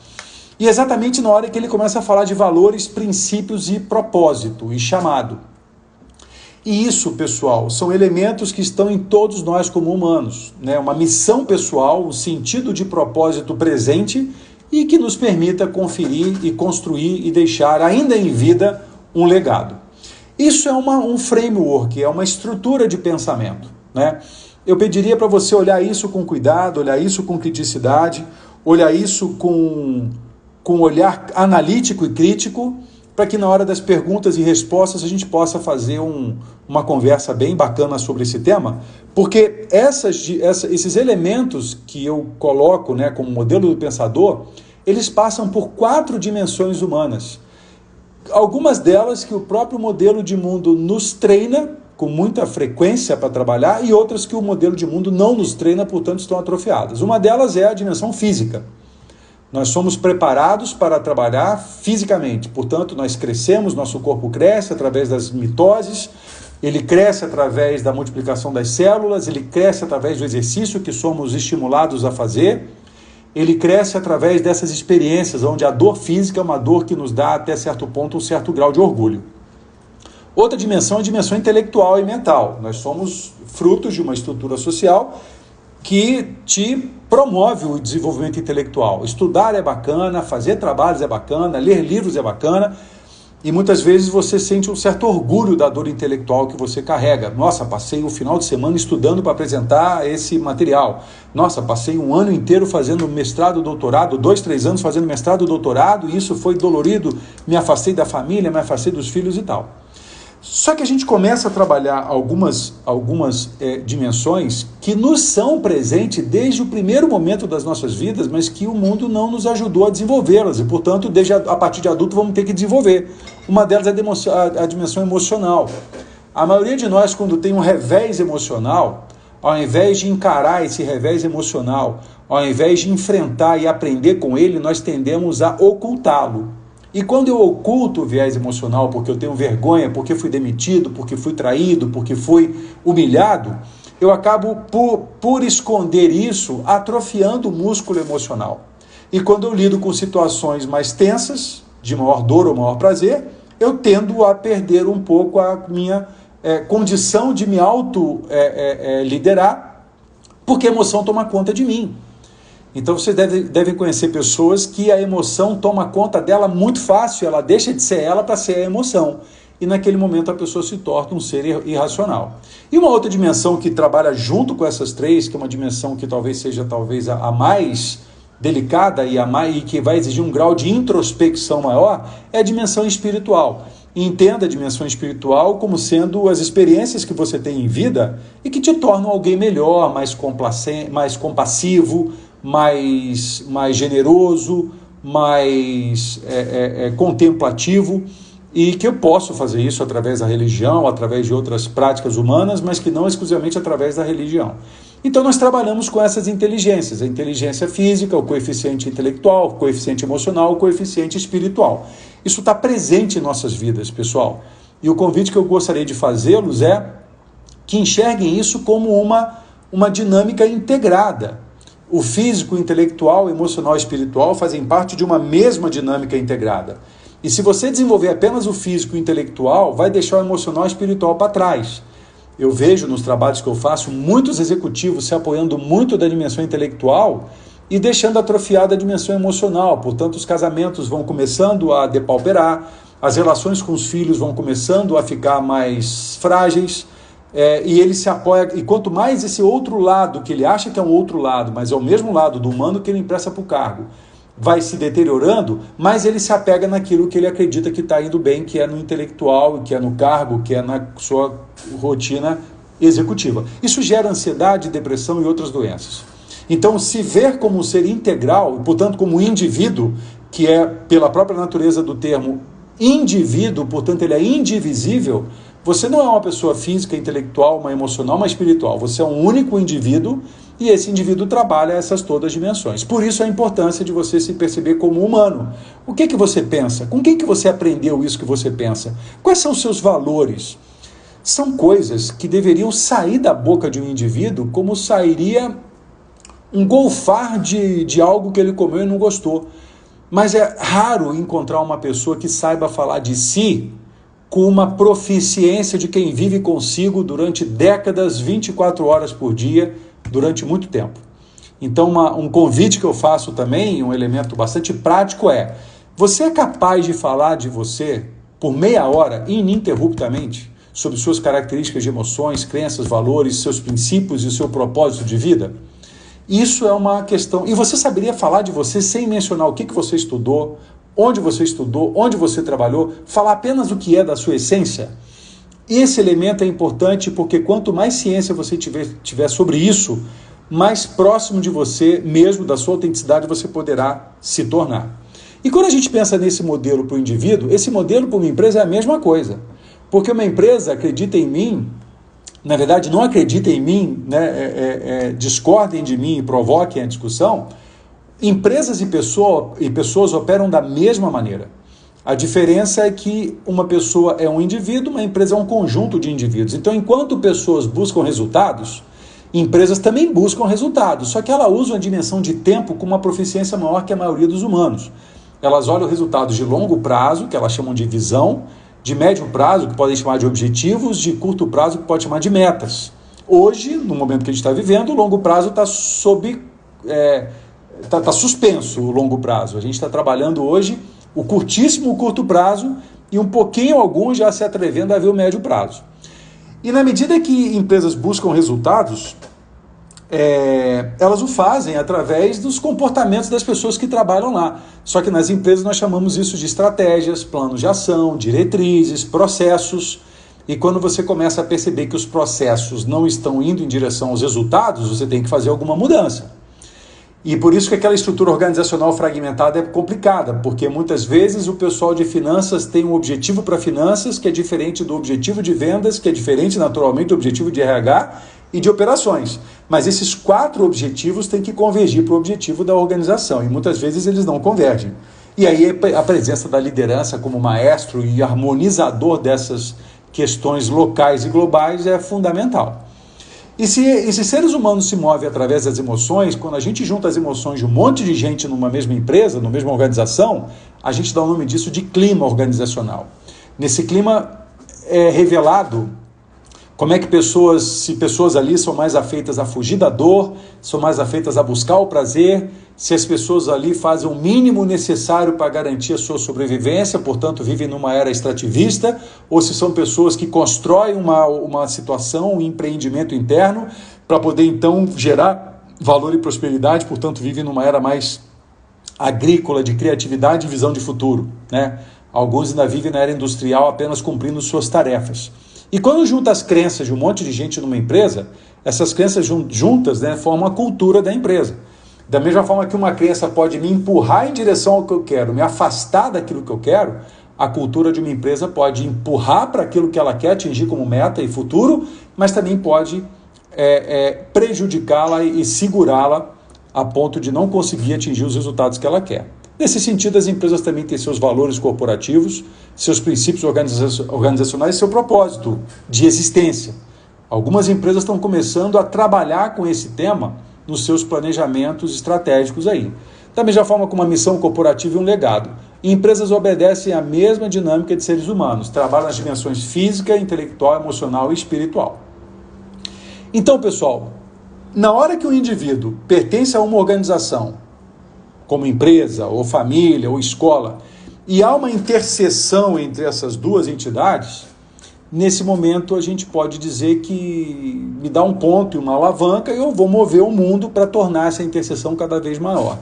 E exatamente na hora que ele começa a falar de valores, princípios e propósito e chamado. E isso, pessoal, são elementos que estão em todos nós como humanos, né? Uma missão pessoal, um sentido de propósito presente e que nos permita conferir e construir e deixar ainda em vida um legado. Isso é um framework, é uma estrutura de pensamento, né? Eu pediria para você olhar isso com cuidado, olhar isso com criticidade, olhar isso com olhar analítico e crítico, para que na hora das perguntas e respostas a gente possa fazer uma conversa bem bacana sobre esse tema, porque esses elementos que eu coloco, né, como modelo do pensador, eles passam por 4 dimensões humanas. Algumas delas que o próprio modelo de mundo nos treina com muita frequência para trabalhar e outras que o modelo de mundo não nos treina, portanto estão atrofiadas. Uma delas é a dimensão física. Nós somos preparados para trabalhar fisicamente, portanto nós crescemos, nosso corpo cresce através das mitoses, ele cresce através da multiplicação das células, ele cresce através do exercício que somos estimulados a fazer, ele cresce através dessas experiências, onde a dor física é uma dor que nos dá até certo ponto um certo grau de orgulho. Outra dimensão é a dimensão intelectual e mental. Nós somos frutos de uma estrutura social que te promove o desenvolvimento intelectual. Estudar é bacana, fazer trabalhos é bacana, ler livros é bacana, e muitas vezes você sente um certo orgulho da dor intelectual que você carrega. Nossa, passei o final de semana estudando para apresentar esse material. Nossa, passei um ano inteiro fazendo mestrado, doutorado, 2, 3 anos fazendo mestrado, doutorado, e isso foi dolorido, me afastei da família, me afastei dos filhos e tal. Só que a gente começa a trabalhar algumas dimensões que nos são presentes desde o primeiro momento das nossas vidas, mas que o mundo não nos ajudou a desenvolvê-las e, portanto, a partir de adulto vamos ter que desenvolver. Uma delas é a dimensão emocional. A maioria de nós, quando tem um revés emocional, ao invés de encarar esse revés emocional, ao invés de enfrentar e aprender com ele, nós tendemos a ocultá-lo. E quando eu oculto o viés emocional, porque eu tenho vergonha, porque fui demitido, porque fui traído, porque fui humilhado, eu acabo, por esconder isso, atrofiando o músculo emocional. E quando eu lido com situações mais tensas, de maior dor ou maior prazer, eu tendo a perder um pouco a minha condição de me liderar, porque a emoção toma conta de mim. Então vocês devem conhecer pessoas que a emoção toma conta dela muito fácil, ela deixa de ser ela para ser a emoção. E naquele momento a pessoa se torna um ser irracional. E uma outra dimensão que trabalha junto com essas 3, que é uma dimensão que talvez seja a mais delicada e que vai exigir um grau de introspecção maior, é a dimensão espiritual. E entenda a dimensão espiritual como sendo as experiências que você tem em vida e que te tornam alguém melhor, mais compassivo, mais generoso, mais contemplativo, e que eu posso fazer isso através da religião, através de outras práticas humanas, mas que não exclusivamente através da religião. Então nós trabalhamos com essas inteligências, a inteligência física, o coeficiente intelectual, o coeficiente emocional, o coeficiente espiritual. Isso está presente em nossas vidas, pessoal. E o convite que eu gostaria de fazê-los é que enxerguem isso como uma dinâmica integrada. O físico, o intelectual, o emocional e o espiritual fazem parte de uma mesma dinâmica integrada. E se você desenvolver apenas o físico e o intelectual, vai deixar o emocional e o espiritual para trás. Eu vejo nos trabalhos que eu faço muitos executivos se apoiando muito da dimensão intelectual e deixando atrofiada a dimensão emocional. Portanto, os casamentos vão começando a depauperar, as relações com os filhos vão começando a ficar mais frágeis, e ele se apoia, e quanto mais esse outro lado, que ele acha que é um outro lado, mas é o mesmo lado do humano que ele empresta para o cargo, vai se deteriorando, mais ele se apega naquilo que ele acredita que está indo bem, que é no intelectual, que é no cargo, que é na sua rotina executiva. Isso gera ansiedade, depressão e outras doenças. Então, se ver como um ser integral, e portanto como indivíduo, que é, pela própria natureza do termo, indivíduo, portanto ele é indivisível, você não é uma pessoa física, intelectual, uma emocional, uma espiritual. Você é um único indivíduo e esse indivíduo trabalha essas todas as dimensões. Por isso a importância de você se perceber como humano. O que você pensa? Com quem que você aprendeu isso que você pensa? Quais são os seus valores? São coisas que deveriam sair da boca de um indivíduo como sairia um golfar de algo que ele comeu e não gostou. Mas é raro encontrar uma pessoa que saiba falar de si com uma proficiência de quem vive consigo durante décadas, 24 horas por dia, durante muito tempo. Então, um convite que eu faço também, um elemento bastante prático é: você é capaz de falar de você por meia hora, ininterruptamente, sobre suas características de emoções, crenças, valores, seus princípios e seu propósito de vida? Isso é uma questão. E você saberia falar de você sem mencionar o que você estudou, onde você trabalhou, falar apenas o que é da sua essência? Esse elemento é importante porque quanto mais ciência você tiver sobre isso, mais próximo de você mesmo, da sua autenticidade, você poderá se tornar. E quando a gente pensa nesse modelo para o indivíduo, esse modelo para uma empresa é a mesma coisa. Porque uma empresa acredita em mim, na verdade não acredita em mim, né, discordem de mim e provoquem a discussão. Empresas e pessoas operam da mesma maneira. A diferença é que uma pessoa é um indivíduo, uma empresa é um conjunto de indivíduos. Então, enquanto pessoas buscam resultados, empresas também buscam resultados, só que ela usa uma dimensão de tempo com uma proficiência maior que a maioria dos humanos. Elas olham resultados de longo prazo, que elas chamam de visão, de médio prazo, que podem chamar de objetivos, de curto prazo, que pode chamar de metas. Hoje, no momento que a gente está vivendo, o longo prazo está Está suspenso o longo prazo. A gente está trabalhando hoje o curtíssimo, o curto prazo e um pouquinho, alguns já se atrevendo a ver o médio prazo. E na medida que empresas buscam resultados, elas o fazem através dos comportamentos das pessoas que trabalham lá. Só que nas empresas nós chamamos isso de estratégias, planos de ação, diretrizes, processos. E quando você começa a perceber que os processos não estão indo em direção aos resultados, você tem que fazer alguma mudança. E por isso que aquela estrutura organizacional fragmentada é complicada, porque muitas vezes o pessoal de finanças tem um objetivo para finanças que é diferente do objetivo de vendas, que é diferente naturalmente do objetivo de RH e de operações. Mas esses 4 objetivos têm que convergir para o objetivo da organização e muitas vezes eles não convergem. E aí a presença da liderança como maestro e harmonizador dessas questões locais e globais é fundamental. E se seres humanos se movem através das emoções, quando a gente junta as emoções de um monte de gente numa mesma empresa, numa mesma organização, a gente dá o nome disso de clima organizacional. Nesse clima é revelado como é que se pessoas ali são mais afeitas a fugir da dor, são mais afeitas a buscar o prazer, se as pessoas ali fazem o mínimo necessário para garantir a sua sobrevivência, portanto vivem numa era extrativista, ou se são pessoas que constroem uma situação, um empreendimento interno, para poder então gerar valor e prosperidade, portanto vivem numa era mais agrícola, de criatividade e visão de futuro, né? Alguns ainda vivem na era industrial apenas cumprindo suas tarefas. E quando junta as crenças de um monte de gente numa empresa, essas crenças juntas, né, formam a cultura da empresa. Da mesma forma que uma crença pode me empurrar em direção ao que eu quero, me afastar daquilo que eu quero, a cultura de uma empresa pode empurrar para aquilo que ela quer atingir como meta e futuro, mas também pode prejudicá-la e segurá-la a ponto de não conseguir atingir os resultados que ela quer. Nesse sentido, as empresas também têm seus valores corporativos, seus princípios organizacionais e seu propósito de existência. Algumas empresas estão começando a trabalhar com esse tema nos seus planejamentos estratégicos aí. Da mesma forma como uma missão corporativa e um legado. E empresas obedecem à mesma dinâmica de seres humanos, trabalham nas dimensões física, intelectual, emocional e espiritual. Então, pessoal, na hora que o indivíduo pertence a uma organização, como empresa, ou família, ou escola, e há uma interseção entre essas duas entidades, nesse momento a gente pode dizer que me dá um ponto e uma alavanca e eu vou mover o mundo para tornar essa interseção cada vez maior.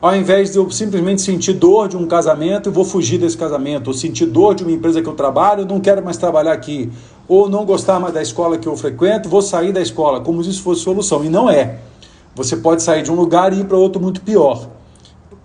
ao invés de eu simplesmente sentir dor de um casamento, eu vou fugir desse casamento, ou sentir dor de uma empresa que eu trabalho, eu não quero mais trabalhar aqui, ou não gostar mais da escola que eu frequento, vou sair da escola, como se isso fosse solução. E não é. Você pode sair de um lugar e ir para outro muito pior.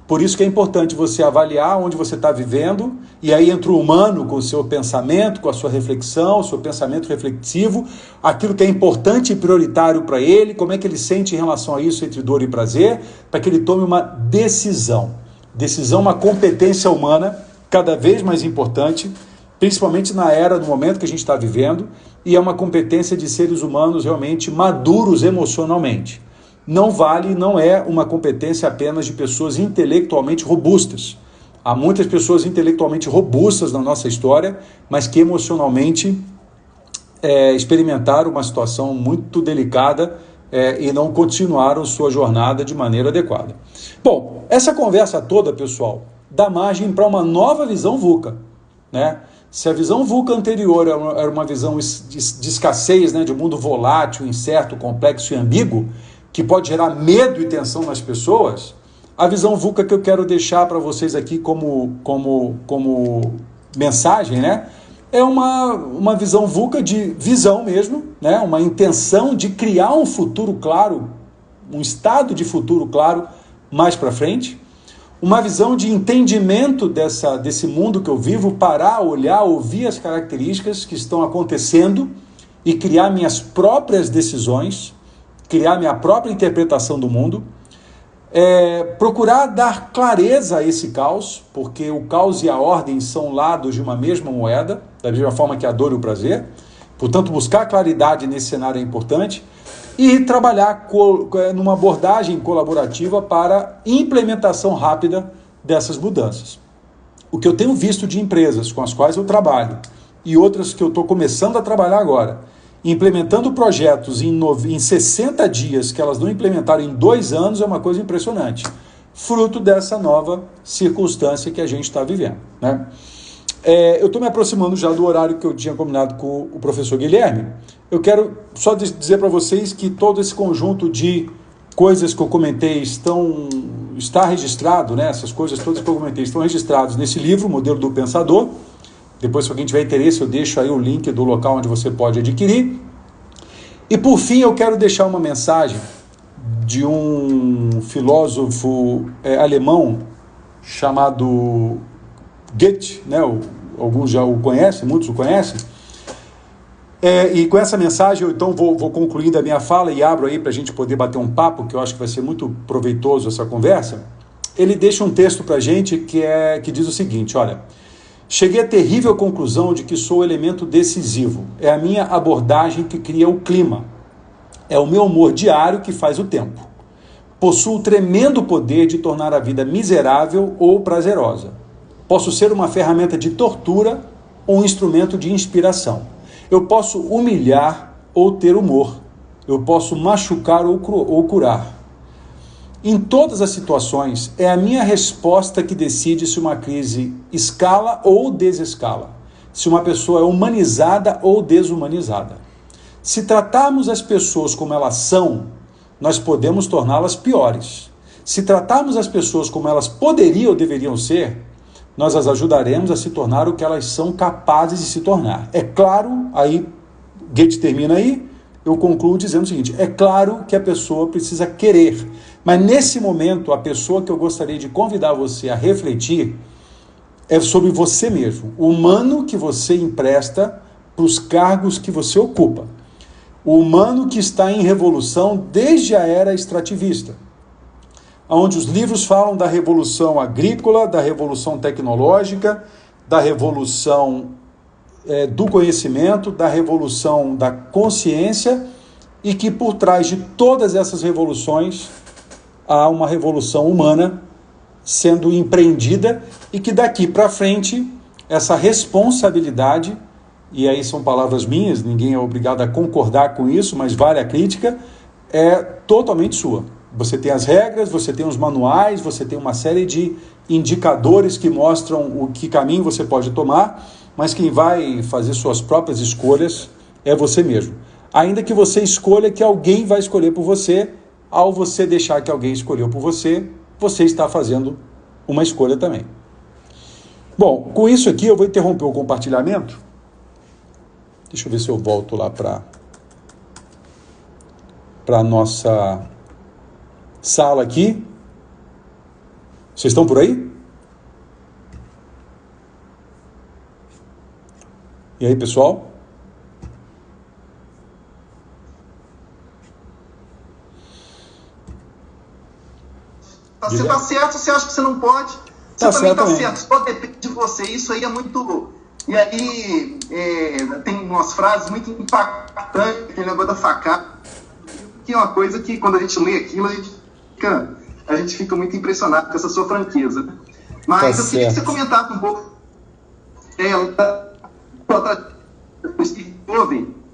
Por isso que é importante você avaliar onde você está vivendo, e aí entra o humano com o seu pensamento, com a sua reflexão, o seu pensamento reflexivo, aquilo que é importante e prioritário para ele, como é que ele sente em relação a isso entre dor e prazer, para que ele tome uma decisão. Decisão é uma competência humana cada vez mais importante, principalmente na era, no momento que a gente está vivendo, e é uma competência de seres humanos realmente maduros emocionalmente. Não vale, não é uma competência apenas de pessoas intelectualmente robustas. Há muitas pessoas intelectualmente robustas na nossa história, mas que emocionalmente experimentaram uma situação muito delicada e não continuaram sua jornada de maneira adequada. Bom, essa conversa toda, pessoal, dá margem para uma nova visão VUCA, né? Se a visão VUCA anterior era uma visão de escassez, né, de um mundo volátil, incerto, complexo e ambíguo, que pode gerar medo e tensão nas pessoas, a visão VUCA que eu quero deixar para vocês aqui como mensagem, né, é uma visão VUCA de visão mesmo, né, uma intenção de criar um futuro claro, um estado de futuro claro mais para frente, uma visão de entendimento desse mundo que eu vivo, parar, olhar, ouvir as características que estão acontecendo e criar minhas próprias decisões, criar minha própria interpretação do mundo, procurar dar clareza a esse caos, porque o caos e a ordem são lados de uma mesma moeda, da mesma forma que a dor e o prazer. Portanto, buscar claridade nesse cenário é importante e trabalhar numa abordagem colaborativa para implementação rápida dessas mudanças. O que eu tenho visto de empresas com as quais eu trabalho e outras que eu estou começando a trabalhar agora, implementando projetos em 60 dias que elas não implementaram em 2 anos, é uma coisa impressionante. Fruto dessa nova circunstância que a gente está vivendo, né? Eu estou me aproximando já do horário que eu tinha combinado com o professor Guilherme. Eu quero só dizer para vocês que todo esse conjunto de coisas que eu comentei está registrado, né? Essas coisas todas que eu comentei estão registradas nesse livro, Modelo do Pensador. Depois, se alguém tiver interesse, eu deixo aí o link do local onde você pode adquirir. E, por fim, eu quero deixar uma mensagem de um filósofo alemão chamado Goethe, né? Alguns já o conhecem, muitos o conhecem. E com essa mensagem, eu então vou concluindo a minha fala e abro aí para a gente poder bater um papo, que eu acho que vai ser muito proveitoso essa conversa. Ele deixa um texto para a gente que diz o seguinte, olha: cheguei à terrível conclusão de que sou o elemento decisivo. É a minha abordagem que cria o clima. É o meu humor diário que faz o tempo. Possuo tremendo poder de tornar a vida miserável ou prazerosa. Posso ser uma ferramenta de tortura ou um instrumento de inspiração. Eu posso humilhar ou ter humor. Eu posso machucar ou curar. Em todas as situações, é a minha resposta que decide se uma crise escala ou desescala, se uma pessoa é humanizada ou desumanizada. Se tratarmos as pessoas como elas são, nós podemos torná-las piores. Se tratarmos as pessoas como elas poderiam ou deveriam ser, nós as ajudaremos a se tornar o que elas são capazes de se tornar. É claro, aí Goethe termina aí, eu concluo dizendo o seguinte: é claro que a pessoa precisa querer, mas nesse momento a pessoa que eu gostaria de convidar você a refletir é sobre você mesmo, o humano que você empresta para os cargos que você ocupa, o humano que está em revolução desde a era extrativista, onde os livros falam da revolução agrícola, da revolução tecnológica, da revolução do conhecimento, da revolução da consciência, e que por trás de todas essas revoluções há uma revolução humana sendo empreendida, e que daqui para frente essa responsabilidade, e aí são palavras minhas, ninguém é obrigado a concordar com isso, mas vale a crítica, é totalmente sua. Você tem as regras, você tem os manuais, você tem uma série de indicadores que mostram o que caminho você pode tomar, mas quem vai fazer suas próprias escolhas é você mesmo. Ainda que você escolha que alguém vai escolher por você, ao você deixar que alguém escolheu por você você está fazendo uma escolha também. Bom, com isso aqui eu vou interromper o compartilhamento. Deixa eu ver se eu volto lá para a nossa sala aqui. Vocês estão por aí? E aí, pessoal? Você está certo, você acha que você não pode? Você também está certo, só depende de você. Isso aí é muito... E aí tem umas frases muito impactantes, aquele negócio da facada, que é uma coisa que quando a gente lê aquilo, a gente fica muito impressionado com essa sua franqueza. Mas eu queria que você comentasse um pouco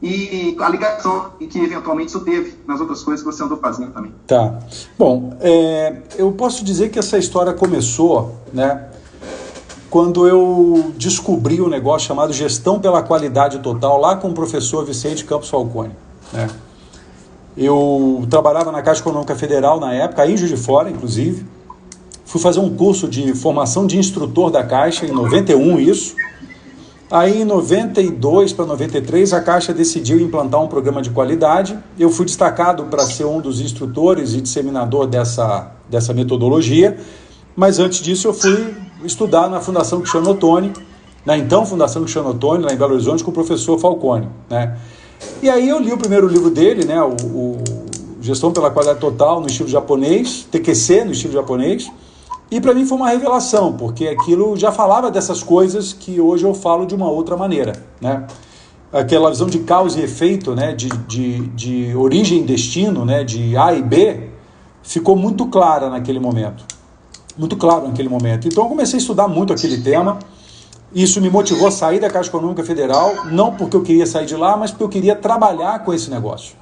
e a ligação que eventualmente isso teve nas outras coisas que você andou fazendo também. Tá. Bom, eu posso dizer que essa história começou, né, quando eu descobri um negócio chamado Gestão pela Qualidade Total, lá com o professor Vicente Campos Falcone, né? Eu trabalhava na Caixa Econômica Federal na época, aí em Juiz de Fora, inclusive. Fui fazer um curso de formação de instrutor da Caixa, em 91 isso. Aí em 92 para 93 a Caixa decidiu implantar um programa de qualidade. Eu fui destacado para ser um dos instrutores e disseminador dessa metodologia. Mas antes disso eu fui estudar na Fundação Cristiano Ottoni, na então Fundação Cristiano Ottoni, lá em Belo Horizonte, com o professor Falcone, né? E aí eu li o primeiro livro dele, né, o Gestão pela Qualidade Total, no estilo japonês, TQC, no estilo japonês, e para mim foi uma revelação, porque aquilo já falava dessas coisas que hoje eu falo de uma outra maneira, né? Aquela visão de causa e efeito, né, de origem e destino, né, de A e B, ficou muito clara naquele momento. Muito claro naquele momento. Então eu comecei a estudar muito aquele tema. Isso me motivou a sair da Caixa Econômica Federal, não porque eu queria sair de lá, mas porque eu queria trabalhar com esse negócio.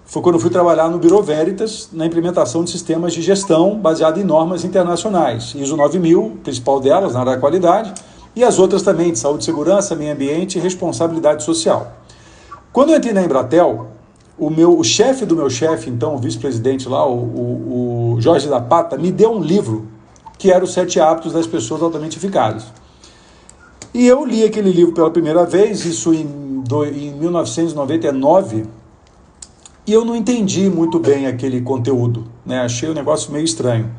Foi quando eu fui trabalhar no Bureau Veritas, na implementação de sistemas de gestão baseado em normas internacionais. ISO 9000, principal delas, na área da qualidade, e as outras também, de saúde e segurança, meio ambiente e responsabilidade social. Quando eu entrei na Embratel, o chefe do meu chefe, então, o vice-presidente lá, o Jorge da Pata, me deu um livro que era os 7 hábitos das pessoas altamente eficazes. E eu li aquele livro pela primeira vez, isso em 1999, e eu não entendi muito bem aquele conteúdo, né? Achei o negócio meio estranho.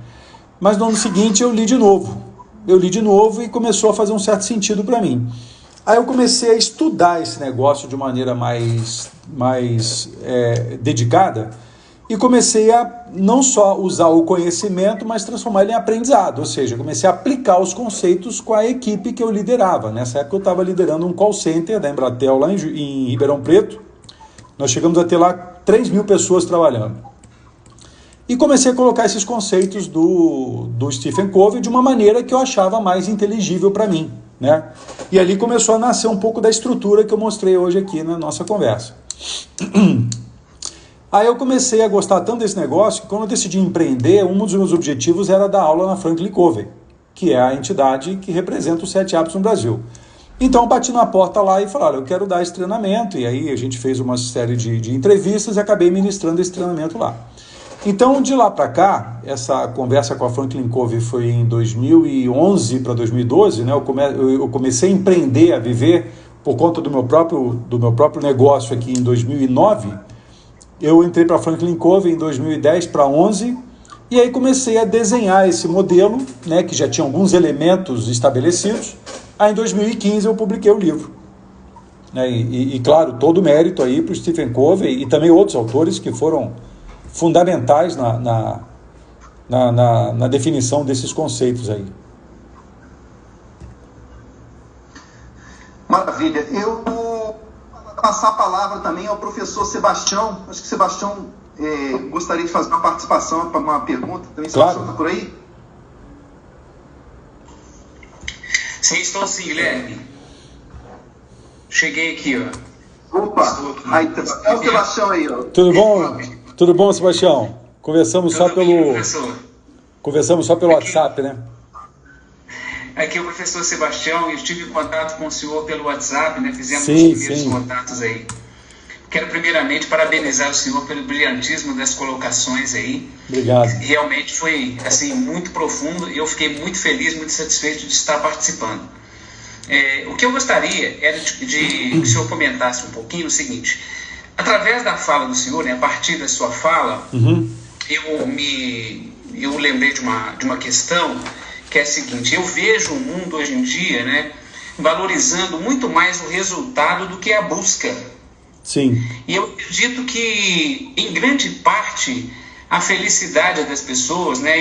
Mas no ano seguinte eu li de novo. E começou a fazer um certo sentido para mim. Aí eu comecei a estudar esse negócio de maneira mais dedicada, e comecei a não só usar o conhecimento, mas transformar ele em aprendizado. Ou seja, comecei a aplicar os conceitos com a equipe que eu liderava. Nessa época eu estava liderando um call center da Embratel lá em Ribeirão Preto. Nós chegamos a ter lá 3.000 pessoas trabalhando. E comecei a colocar esses conceitos do Stephen Covey de uma maneira que eu achava mais inteligível para mim, né? E ali começou a nascer um pouco da estrutura que eu mostrei hoje aqui na nossa conversa. Aí eu comecei a gostar tanto desse negócio que quando eu decidi empreender, um dos meus objetivos era dar aula na Franklin Covey, que é a entidade que representa os 7 hábitos no Brasil. Então eu bati na porta lá e falei, olha, eu quero dar esse treinamento, e aí a gente fez uma série de entrevistas e acabei ministrando esse treinamento lá. Então de lá para cá, essa conversa com a Franklin Covey foi em 2011 para 2012, né? Eu comecei a empreender, a viver por conta do meu próprio negócio aqui em 2009. Eu entrei para a Franklin Covey em 2010 para 11, e aí comecei a desenhar esse modelo, né, que já tinha alguns elementos estabelecidos. Aí em 2015 eu publiquei o livro, né, e claro, todo o mérito aí para o Stephen Covey e também outros autores que foram fundamentais na definição desses conceitos aí. Maravilha. Eu vou passar a palavra também ao professor Sebastião. Acho que Sebastião gostaria de fazer uma participação para uma pergunta. Também, claro. Sebastião, está por aí? Sim, estou sim, Guilherme. Cheguei aqui, ó. Opa, aí, é o Sebastião aí, ó. Tudo bom, Sebastião? Conversamos só pelo WhatsApp, né? Aqui é o professor Sebastião, eu estive em contato com o senhor pelo WhatsApp, né? Fizemos os primeiros contatos aí. quero primeiramente parabenizar o senhor pelo brilhantismo das colocações aí. Obrigado. Realmente foi assim, muito profundo e eu fiquei muito feliz, muito satisfeito de estar participando. O que eu gostaria era de que o senhor comentasse um pouquinho o seguinte: através da fala do senhor, né, a partir da sua fala, eu lembrei de uma questão que é a seguinte: eu vejo o mundo hoje em dia, né, valorizando muito mais o resultado do que a busca. Sim. E eu acredito que, em grande parte, a felicidade das pessoas, né,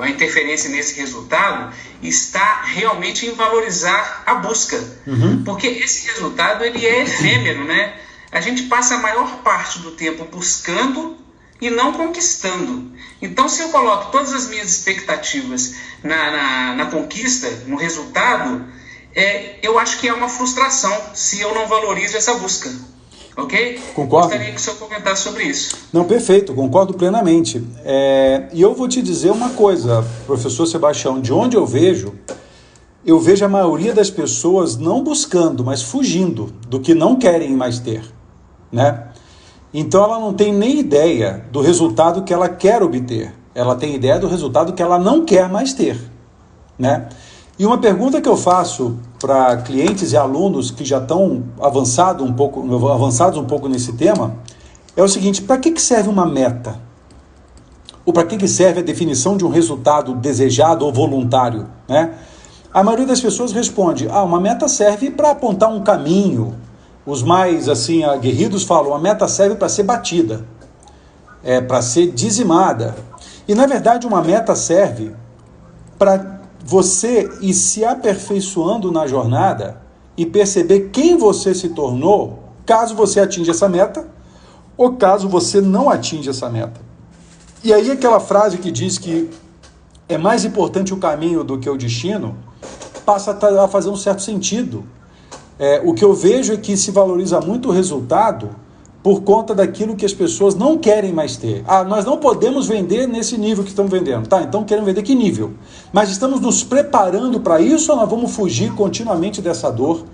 a interferência nesse resultado está realmente em valorizar a busca. Porque esse resultado ele é efêmero, né? A gente passa a maior parte do tempo buscando e não conquistando. Então, se eu coloco todas as minhas expectativas na conquista, no resultado, eu acho que é uma frustração se eu não valorizo essa busca. Ok? Concordo. Gostaria que o senhor comentasse sobre isso. Não, perfeito, concordo plenamente. E eu vou te dizer uma coisa, professor Sebastião, de onde eu vejo a maioria das pessoas não buscando, mas fugindo do que não querem mais ter, né? Então ela não tem nem ideia do resultado que ela quer obter, ela tem ideia do resultado que ela não quer mais ter, né? E uma pergunta que eu faço para clientes e alunos que já estão avançados um pouco nesse tema é o seguinte: para que serve uma meta? Ou para que serve a definição de um resultado desejado ou voluntário, né? A maioria das pessoas responde: uma meta serve para apontar um caminho. Os mais assim aguerridos falam: a meta serve para ser batida, para ser dizimada. E na verdade uma meta serve para você ir se aperfeiçoando na jornada e perceber quem você se tornou, caso você atinja essa meta ou caso você não atinja essa meta. E aí aquela frase que diz que é mais importante o caminho do que o destino passa a fazer um certo sentido. O que eu vejo é que se valoriza muito o resultado por conta daquilo que as pessoas não querem mais ter. Nós não podemos vender nesse nível que estamos vendendo. Tá, então queremos vender que nível? Mas estamos nos preparando para isso ou nós vamos fugir continuamente dessa dor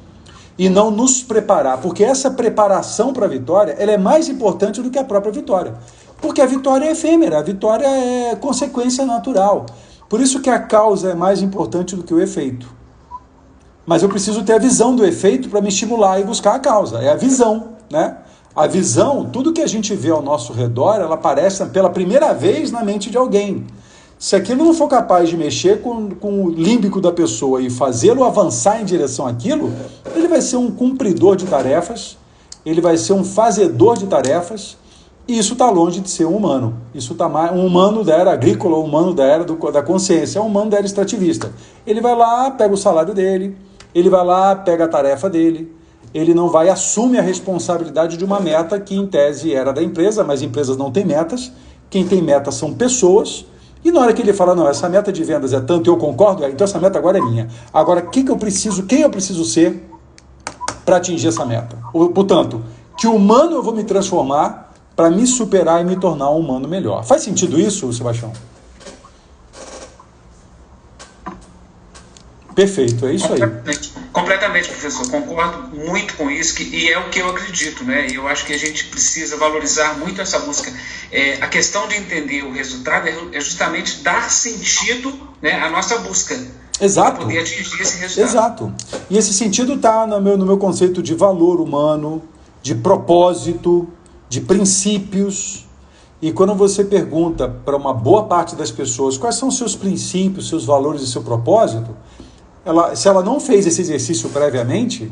e não nos preparar? Porque essa preparação para a vitória, ela é mais importante do que a própria vitória. Porque a vitória é efêmera, a vitória é consequência natural. Por isso que a causa é mais importante do que o efeito. Mas eu preciso ter a visão do efeito para me estimular e buscar a causa. É a visão, né? A visão, tudo que a gente vê ao nosso redor, ela aparece pela primeira vez na mente de alguém. Se aquilo não for capaz de mexer com o límbico da pessoa e fazê-lo avançar em direção àquilo, ele vai ser um cumpridor de tarefas, ele vai ser um fazedor de tarefas, e isso está longe de ser um humano. Isso está mais um humano da era agrícola, um humano da era da consciência, um humano da era extrativista. Ele vai lá, pega o salário dele, ele vai lá, pega a tarefa dele, ele não vai assumir a responsabilidade de uma meta que em tese era da empresa, mas empresas não têm metas, quem tem metas são pessoas, e na hora que ele fala: não, essa meta de vendas é tanto, eu concordo, então essa meta agora é minha. Agora, quem eu preciso ser para atingir essa meta? Portanto, que humano eu vou me transformar para me superar e me tornar um humano melhor. Faz sentido isso, Sebastião? Perfeito, é isso aí. Completamente, professor. Concordo muito com isso, e é o que eu acredito, né? Eu acho que a gente precisa valorizar muito essa busca. A questão de entender o resultado é justamente dar sentido, né, à nossa busca. Exato. Para poder atingir esse resultado. Exato. E esse sentido está no meu conceito de valor humano, de propósito, de princípios. E quando você pergunta para uma boa parte das pessoas quais são os seus princípios, seus valores e seu propósito, se ela não fez esse exercício previamente,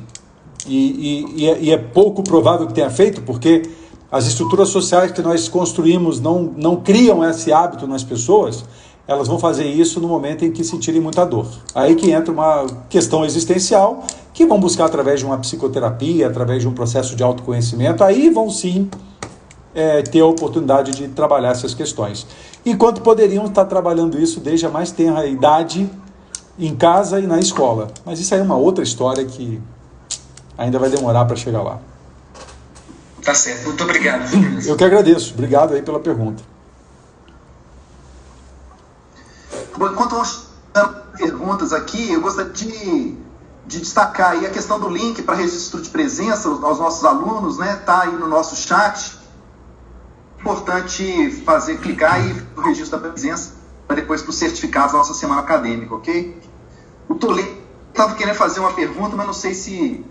e é pouco provável que tenha feito, porque as estruturas sociais que nós construímos não criam esse hábito nas pessoas, elas vão fazer isso no momento em que sentirem muita dor. Aí que entra uma questão existencial, que vão buscar através de uma psicoterapia, através de um processo de autoconhecimento, aí vão sim ter a oportunidade de trabalhar essas questões. Enquanto poderiam estar trabalhando isso desde a mais tenra idade, em casa e na escola. Mas isso aí é uma outra história que ainda vai demorar para chegar lá. Tá certo. Muito obrigado. Eu que agradeço. Obrigado aí pela pergunta. Bom, enquanto vamos perguntas aqui, eu gostaria de de destacar aí a questão do link para registro de presença aos nossos alunos, né? Está aí no nosso chat. Importante clicar aí no registro da presença para depois para os certificados da nossa semana acadêmica, ok? O Toledo estava querendo fazer uma pergunta, mas não sei se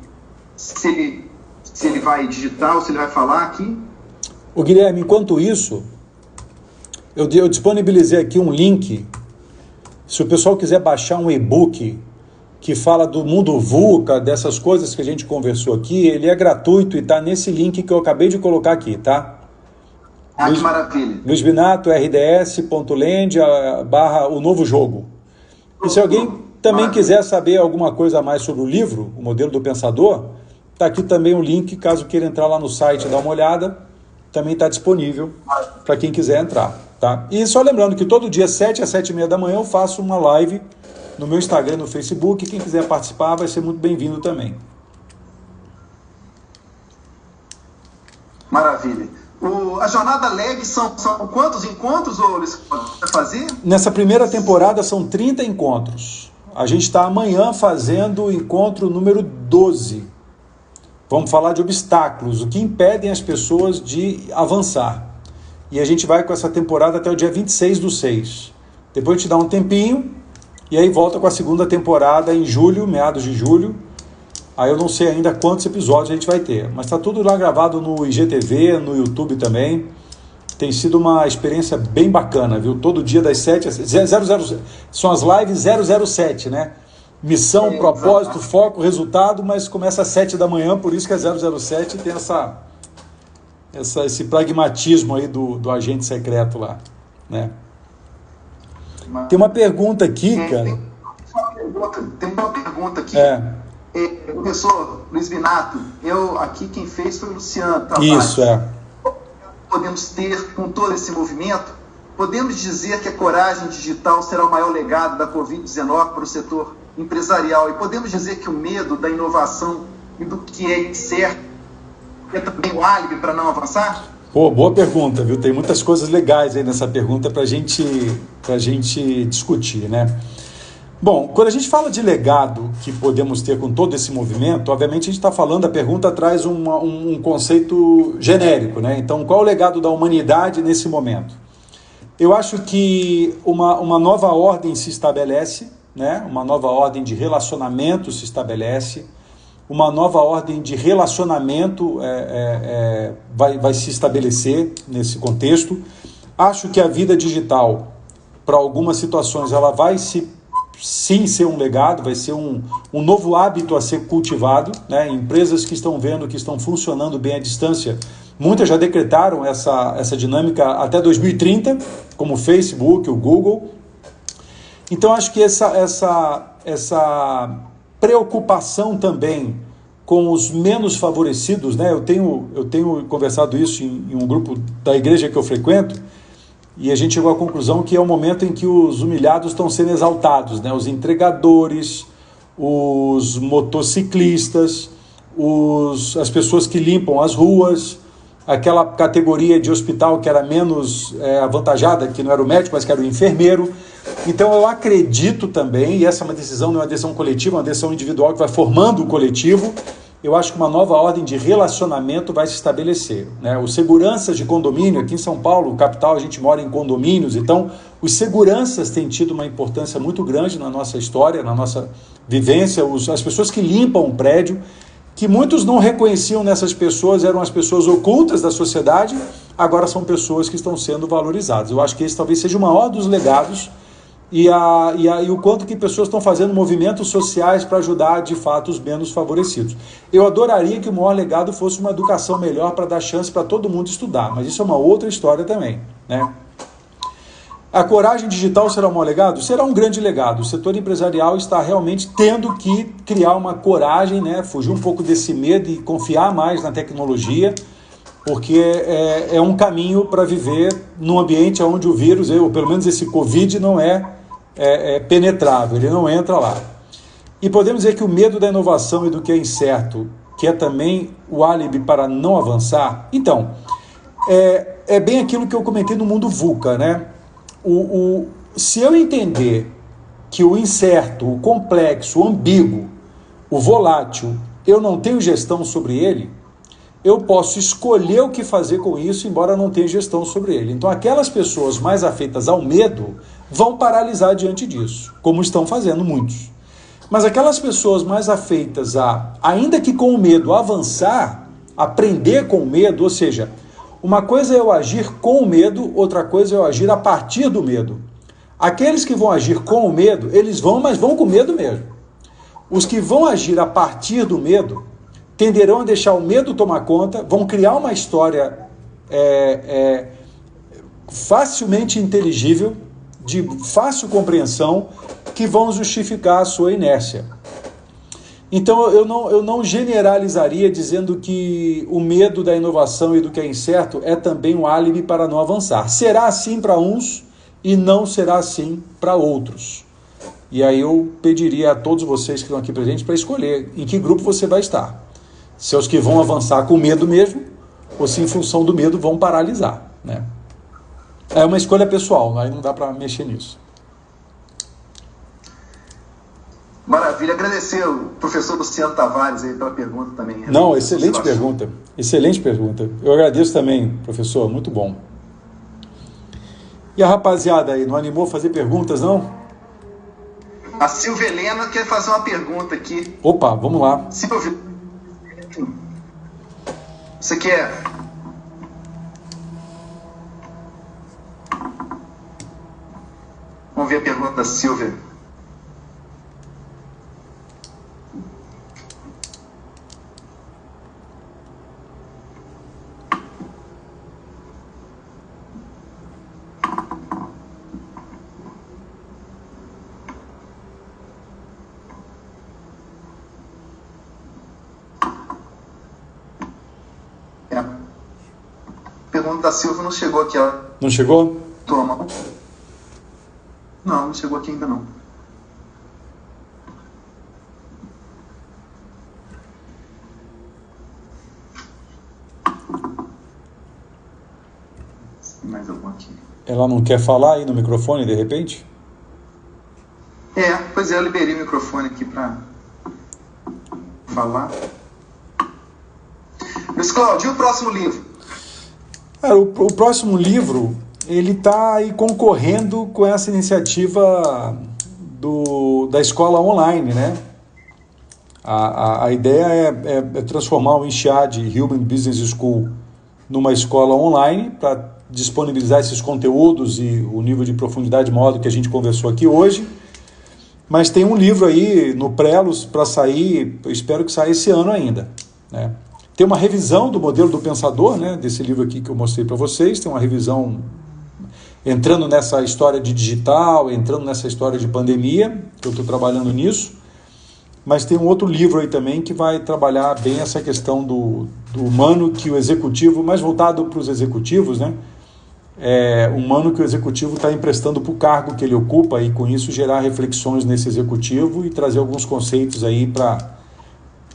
ele vai digitar ou se ele vai falar aqui. O Guilherme, enquanto isso, eu disponibilizei aqui um link. Se o pessoal quiser baixar um e-book que fala do mundo VUCA, dessas coisas que a gente conversou aqui, ele é gratuito e está nesse link que eu acabei de colocar aqui, tá? Ah, que maravilha. Luiz Binato, rds.land, /o novo jogo. E se alguém também quiser saber alguma coisa a mais sobre o livro, O Modelo do Pensador, está aqui também o link, caso queira entrar lá no site e dar uma olhada, também está disponível para quem quiser entrar, tá? E só lembrando que todo dia, 7 às 7h30 da manhã, eu faço uma live no meu Instagram e no Facebook. Quem quiser participar vai ser muito bem-vindo também. Maravilha. A jornada leg são quantos encontros, Luiz, vai fazer? Nessa primeira temporada são 30 encontros. A gente está amanhã fazendo o encontro número 12. Vamos falar de obstáculos, o que impedem as pessoas de avançar. E a gente vai com essa temporada até o dia 26/6. Depois a gente dá um tempinho e aí volta com a segunda temporada em julho, meados de julho. Aí eu não sei ainda quantos episódios a gente vai ter, mas está tudo lá gravado no IGTV, no YouTube também. Tem sido uma experiência bem bacana, viu? Todo dia das 7 às 00, são as lives 007, né? Missão, propósito, foco, resultado, mas começa às 7 da manhã, por isso que é 007 tem esse pragmatismo aí do agente secreto lá, né? Tem uma pergunta aqui, cara. Tem uma pergunta aqui. Professor Luiz Binato, aqui quem fez foi o Luciano Tavares. Isso, Podemos ter com todo esse movimento? Podemos dizer que a coragem digital será o maior legado da Covid-19 para o setor empresarial, e podemos dizer que o medo da inovação e do que é incerto é também o álibi para não avançar? Pô, boa pergunta, viu? Tem muitas coisas legais aí nessa pergunta para a gente discutir, né? Bom, quando a gente fala de legado que podemos ter com todo esse movimento, obviamente a gente está falando, a pergunta traz um conceito genérico, né? Então, qual é o legado da humanidade nesse momento? Eu acho que uma nova ordem se estabelece, né? Uma nova ordem de relacionamento se estabelece, uma nova ordem de relacionamento vai se estabelecer nesse contexto. Acho que a vida digital, para algumas situações, ela vai sim ser um legado, vai ser um novo hábito a ser cultivado, né? Empresas que estão vendo que estão funcionando bem à distância, muitas já decretaram essa dinâmica até 2030, como o Facebook, o Google. Então acho que essa preocupação também com os menos favorecidos, né? Eu tenho conversado isso em um grupo da igreja que eu frequento, e a gente chegou à conclusão que é o momento em que os humilhados estão sendo exaltados, né? Os entregadores, os motociclistas, as pessoas que limpam as ruas, aquela categoria de hospital que era menos avantajada, que não era o médico, mas que era o enfermeiro. Então eu acredito também, e essa é uma decisão, não é uma decisão coletiva, é uma decisão individual que vai formando o coletivo. Eu acho que uma nova ordem de relacionamento vai se estabelecer, né? Os seguranças de condomínio, aqui em São Paulo, capital, a gente mora em condomínios, então os seguranças têm tido uma importância muito grande na nossa história, na nossa vivência, as pessoas que limpam um prédio, que muitos não reconheciam nessas pessoas, eram as pessoas ocultas da sociedade, agora são pessoas que estão sendo valorizadas. Eu acho que esse talvez seja o maior dos legados, e o quanto que pessoas estão fazendo movimentos sociais para ajudar, de fato, os menos favorecidos. Eu adoraria que o maior legado fosse uma educação melhor para dar chance para todo mundo estudar, mas isso é uma outra história também, né? A coragem digital será um maior legado? Será um grande legado. O setor empresarial está realmente tendo que criar uma coragem, né? Fugir um pouco desse medo e confiar mais na tecnologia, porque é um caminho para viver num ambiente onde o vírus, ou pelo menos esse Covid, não é penetrável, ele não entra lá. E podemos dizer que o medo da inovação e do que é incerto, que é também o álibi para não avançar, então, é bem aquilo que eu comentei no mundo VUCA, né? Se eu entender que o incerto, o complexo, o ambíguo, o volátil, eu não tenho gestão sobre ele, eu posso escolher o que fazer com isso, embora eu não tenha gestão sobre ele. Então, aquelas pessoas mais afeitas ao medo vão paralisar diante disso, como estão fazendo muitos. Mas aquelas pessoas mais afeitas a, ainda que com o medo, avançar, aprender com o medo, ou seja, uma coisa é eu agir com o medo, outra coisa é eu agir a partir do medo. Aqueles que vão agir com o medo, eles vão, mas vão com medo mesmo. Os que vão agir a partir do medo, tenderão a deixar o medo tomar conta, vão criar uma história facilmente inteligível, de fácil compreensão, que vão justificar a sua inércia. Então eu não generalizaria dizendo que o medo da inovação e do que é incerto é também um álibi para não avançar. Será assim para uns e não será assim para outros. E aí eu pediria a todos vocês que estão aqui presentes para escolher em que grupo você vai estar. Se é os que vão avançar com medo mesmo, ou se em função do medo vão paralisar, né? É uma escolha pessoal, aí não dá para mexer nisso. Maravilha, agradecer ao professor Luciano Tavares aí pela pergunta também. Não, excelente pergunta, excelente pergunta. Eu agradeço também, professor, muito bom. E a rapaziada aí, não animou a fazer perguntas, não? A Silvia Helena quer fazer uma pergunta aqui. Opa, vamos lá. Silvia, você quer... Vamos ver a pergunta da Silvia. A pergunta da Silvia não chegou aqui. Ela... Não chegou? Toma. Não chegou aqui ainda não. Tem mais algum aqui? Ela não quer falar aí no microfone, de repente? Pois é, eu liberei o microfone aqui para falar. Luiz Cláudio, e o próximo livro? O próximo livro, ele está aí concorrendo com essa iniciativa da escola online, né? A ideia é transformar o INSEAD Human Business School numa escola online para disponibilizar esses conteúdos e o nível de profundidade maior do que a gente conversou aqui hoje. Mas tem um livro aí no Prelos para sair, eu espero que saia esse ano ainda, né? Tem uma revisão do modelo do pensador, né, desse livro aqui que eu mostrei para vocês, tem uma revisão entrando nessa história de digital, entrando nessa história de pandemia, que eu estou trabalhando nisso, mas tem um outro livro aí também que vai trabalhar bem essa questão do humano que o executivo, mais voltado para os executivos, né, humano que o executivo está emprestando para o cargo que ele ocupa e com isso gerar reflexões nesse executivo e trazer alguns conceitos aí para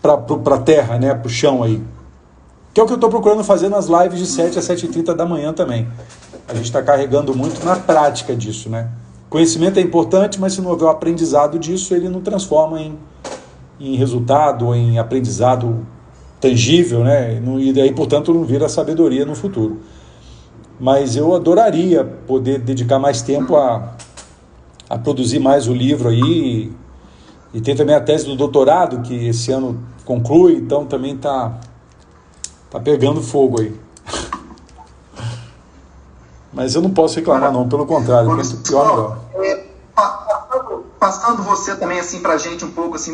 a terra, né, para o chão aí. Que é o que eu estou procurando fazer nas lives de 7 a 7h30 da manhã também. A gente está carregando muito na prática disso, né? Conhecimento é importante, mas se não houver o aprendizado disso, ele não transforma em resultado ou em aprendizado tangível, né? E daí, portanto, não vira sabedoria no futuro. Mas eu adoraria poder dedicar mais tempo a produzir mais o livro aí. E tem também a tese do doutorado, que esse ano conclui, então também está pegando fogo aí. Mas eu não posso reclamar não, pelo contrário, quanto pior, melhor. Passando você também, assim, para a gente um pouco, assim,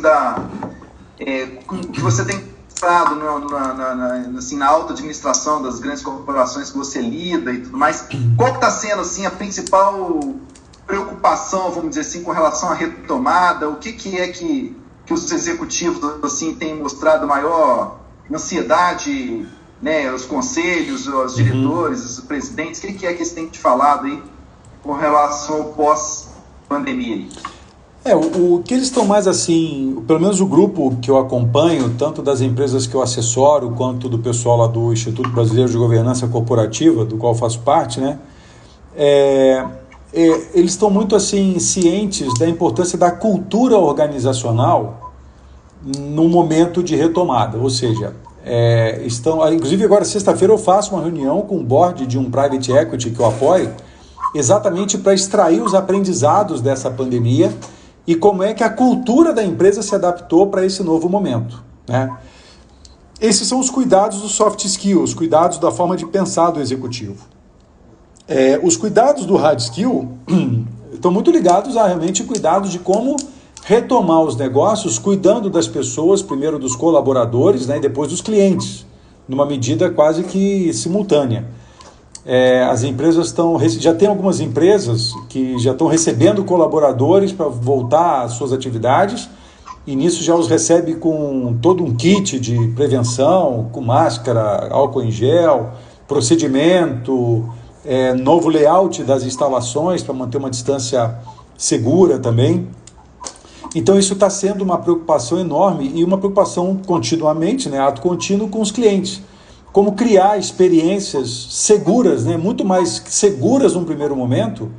que você tem mostrado na alta administração das grandes corporações que você lida e tudo mais, qual que está sendo, assim, a principal preocupação, vamos dizer assim, com relação à retomada? O que é que os executivos, assim, têm mostrado maior ansiedade, né, os conselhos, os diretores, os presidentes? O que é que eles têm te falado aí com relação ao pós-pandemia? O que eles estão mais assim, pelo menos o grupo que eu acompanho, tanto das empresas que eu assessoro, quanto do pessoal lá do Instituto Brasileiro de Governança Corporativa, do qual eu faço parte, né, eles estão muito assim cientes da importância da cultura organizacional num momento de retomada, ou seja, inclusive agora sexta-feira eu faço uma reunião com o board de um private equity que eu apoio, exatamente para extrair os aprendizados dessa pandemia e como é que a cultura da empresa se adaptou para esse novo momento, né? Esses são os cuidados do soft skills, os cuidados da forma de pensar do executivo. Os cuidados do hard skill estão muito ligados a realmente cuidados de como retomar os negócios, cuidando das pessoas, primeiro dos colaboradores, né, e depois dos clientes, numa medida quase que simultânea. As empresas já tem algumas empresas que já estão recebendo colaboradores para voltar às suas atividades, e nisso já os recebe com todo um kit de prevenção, com máscara, álcool em gel, procedimento, novo layout das instalações para manter uma distância segura também. Então isso está sendo uma preocupação enorme e uma preocupação continuamente, né, ato contínuo com os clientes. Como criar experiências seguras, né, muito mais seguras num primeiro momento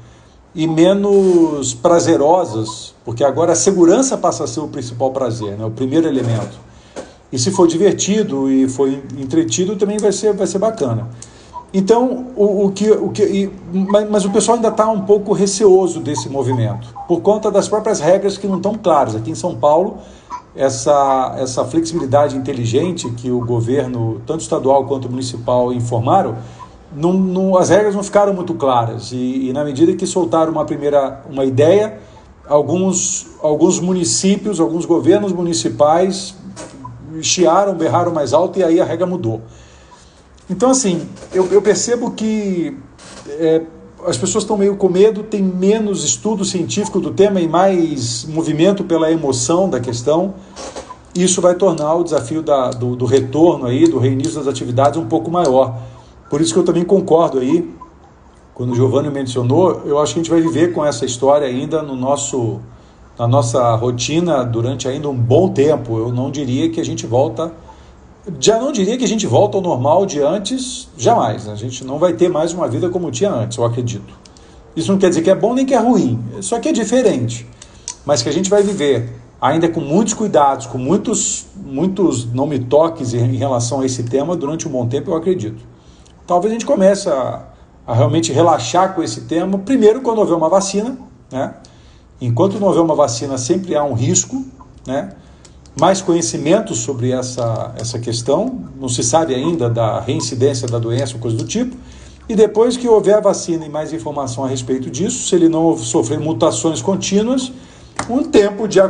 e menos prazerosas, porque agora a segurança passa a ser o principal prazer, né, o primeiro elemento. E se for divertido e for entretido, também vai ser bacana. Então, mas o pessoal ainda está um pouco receoso desse movimento, por conta das próprias regras que não estão claras. Aqui em São Paulo, essa flexibilidade inteligente que o governo, tanto estadual quanto municipal, informaram, as regras não ficaram muito claras. E na medida que soltaram uma ideia, alguns municípios, alguns governos municipais chiaram, berraram mais alto e aí a regra mudou. Então, assim, eu percebo que as pessoas estão meio com medo, tem menos estudo científico do tema e mais movimento pela emoção da questão. Isso vai tornar o desafio do retorno aí, do reinício das atividades um pouco maior. Por isso que eu também concordo aí, quando o Giovanni mencionou, eu acho que a gente vai viver com essa história ainda na nossa rotina durante ainda um bom tempo. Eu não diria que a gente volta... Já não diria que a gente volta ao normal de antes, jamais. A gente não vai ter mais uma vida como tinha antes, eu acredito. Isso não quer dizer que é bom nem que é ruim, só que é diferente. Mas que a gente vai viver ainda com muitos cuidados, com muitos não me toques em relação a esse tema durante um bom tempo, eu acredito. Talvez a gente comece a realmente relaxar com esse tema, primeiro quando houver uma vacina, né? Enquanto não houver uma vacina, sempre há um risco, né? Mais conhecimento sobre essa questão, não se sabe ainda da reincidência da doença ou coisa do tipo, e depois que houver a vacina e mais informação a respeito disso, se ele não sofrer mutações contínuas, um tempo de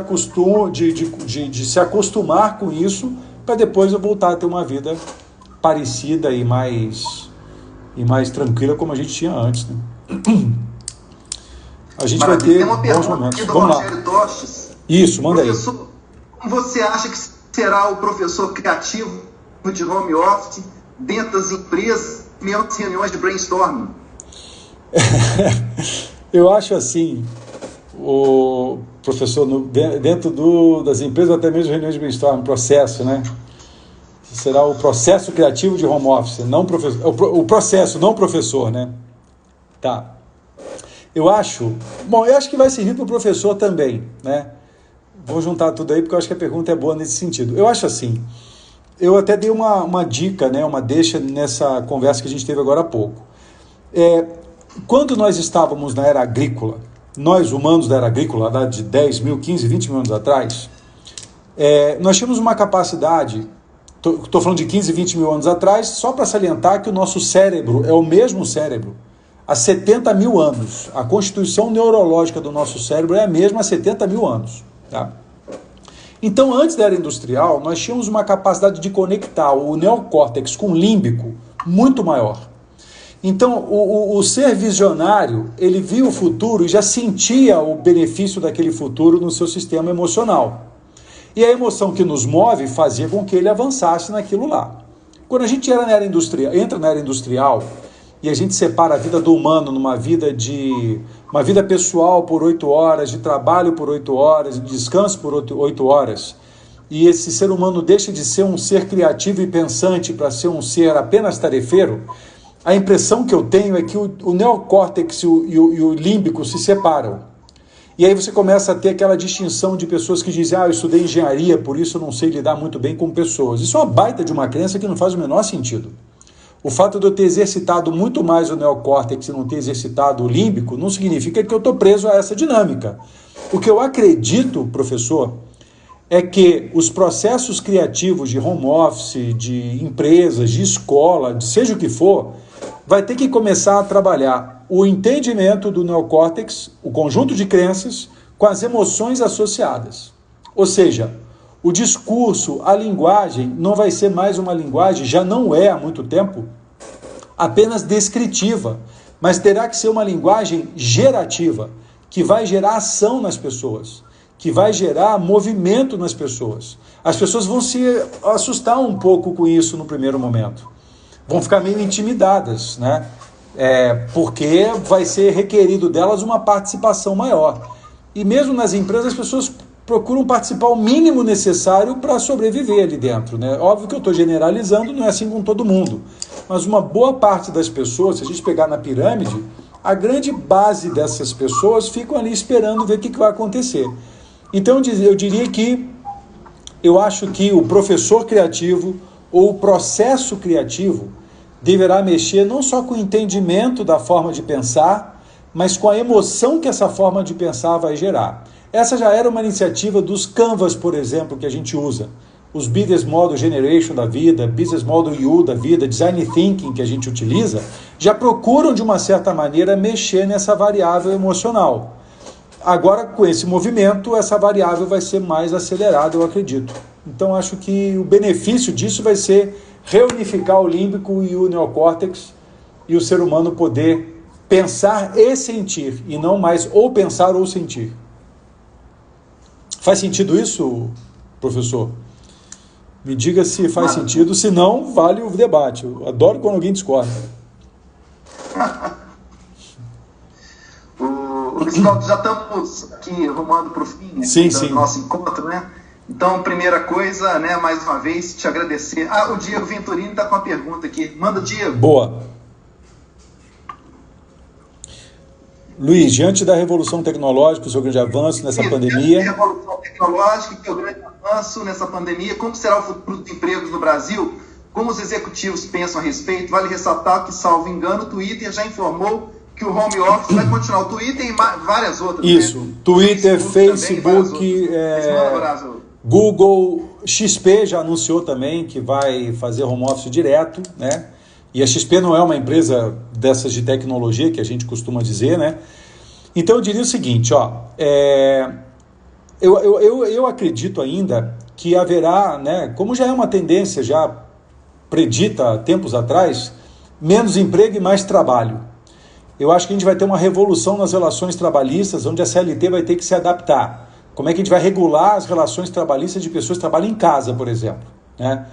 se acostumar com isso, para depois eu voltar a ter uma vida parecida e mais tranquila como a gente tinha antes, né? A gente vai ter bons momentos. Vamos lá. Isso, manda aí. Como você acha que será o professor criativo de home office dentro das empresas, mesmo as reuniões de brainstorming? Eu acho assim, o professor, dentro das empresas, até mesmo reuniões de brainstorming, processo, né? Será o processo criativo de home office, não professor, o processo, não o professor, né? Tá. Eu acho que vai servir para o professor também, né? Vou juntar tudo aí porque eu acho que a pergunta é boa nesse sentido. Eu acho assim, eu até dei uma dica, né, uma deixa nessa conversa que a gente teve agora há pouco. Quando nós estávamos na era agrícola, nós humanos da era agrícola, de 10 mil, 15, 20 mil anos atrás, nós tínhamos uma capacidade, estou falando de 15, 20 mil anos atrás, só para salientar que o nosso cérebro é o mesmo cérebro há 70 mil anos. A constituição neurológica do nosso cérebro é a mesma há 70 mil anos. Tá? Então, antes da era industrial, nós tínhamos uma capacidade de conectar o neocórtex com o límbico muito maior. Então, o ser visionário, ele via o futuro e já sentia o benefício daquele futuro no seu sistema emocional. E a emoção que nos move fazia com que ele avançasse naquilo lá. Quando a gente entra na era industrial, e a gente separa a vida do humano numa vida uma vida pessoal por 8 horas, de trabalho por 8 horas, de descanso por 8 horas, e esse ser humano deixa de ser um ser criativo e pensante para ser um ser apenas tarefeiro, a impressão que eu tenho é que o neocórtex e o límbico se separam. E aí você começa a ter aquela distinção de pessoas que dizem, eu estudei engenharia, por isso eu não sei lidar muito bem com pessoas. Isso é uma baita de uma crença que não faz o menor sentido. O fato de eu ter exercitado muito mais o neocórtex e não ter exercitado o límbico não significa que eu estou preso a essa dinâmica. O que eu acredito, professor, é que os processos criativos de home office, de empresas, de escola, de seja o que for, vai ter que começar a trabalhar o entendimento do neocórtex, o conjunto de crenças, com as emoções associadas. Ou seja, o discurso, a linguagem, não vai ser mais uma linguagem, já não é há muito tempo, apenas descritiva, mas terá que ser uma linguagem gerativa, que vai gerar ação nas pessoas, que vai gerar movimento nas pessoas. As pessoas vão se assustar um pouco com isso no primeiro momento. Vão ficar meio intimidadas, né? Porque vai ser requerido delas uma participação maior. E mesmo nas empresas, as pessoas procuram participar o mínimo necessário para sobreviver ali dentro, né? Óbvio que eu estou generalizando, não é assim com todo mundo. Mas uma boa parte das pessoas, se a gente pegar na pirâmide, a grande base dessas pessoas ficam ali esperando ver o que vai acontecer. Então eu diria que eu acho que o professor criativo ou o processo criativo deverá mexer não só com o entendimento da forma de pensar, mas com a emoção que essa forma de pensar vai gerar. Essa já era uma iniciativa dos Canvas, por exemplo, que a gente usa. Os Business Model Generation da vida, Business Model U da vida, Design Thinking que a gente utiliza, já procuram de uma certa maneira mexer nessa variável emocional. Agora, com esse movimento, essa variável vai ser mais acelerada, eu acredito. Então, acho que o benefício disso vai ser reunificar o límbico e o neocórtex e o ser humano poder pensar e sentir, e não mais ou pensar ou sentir. Faz sentido isso, professor? Me diga se faz sentido, se não, vale o debate. Eu adoro quando alguém discorda. Cristóvão, já estamos aqui rumando para o fim do nosso encontro, né? Então, primeira coisa, né, mais uma vez, te agradecer. O Diego Venturini está com uma pergunta aqui. Manda, Diego. Boa. Luiz, diante da revolução tecnológica, o seu grande avanço nessa pandemia... Diante da revolução tecnológica, que é o grande avanço nessa pandemia, como será o futuro dos empregos no Brasil? Como os executivos pensam a respeito? Vale ressaltar que, salvo engano, o Twitter já informou que o home office vai continuar. O Twitter e várias outras. Isso, né? Twitter, Facebook, Google, XP já anunciou também que vai fazer home office direto, né? E a XP não é uma empresa dessas de tecnologia que a gente costuma dizer, né? Então eu diria o seguinte, eu acredito ainda que haverá, né, como já é uma tendência já predita há tempos atrás, menos emprego e mais trabalho. Eu acho que a gente vai ter uma revolução nas relações trabalhistas, onde a CLT vai ter que se adaptar. Como é que a gente vai regular as relações trabalhistas de pessoas que trabalham em casa, por exemplo, né?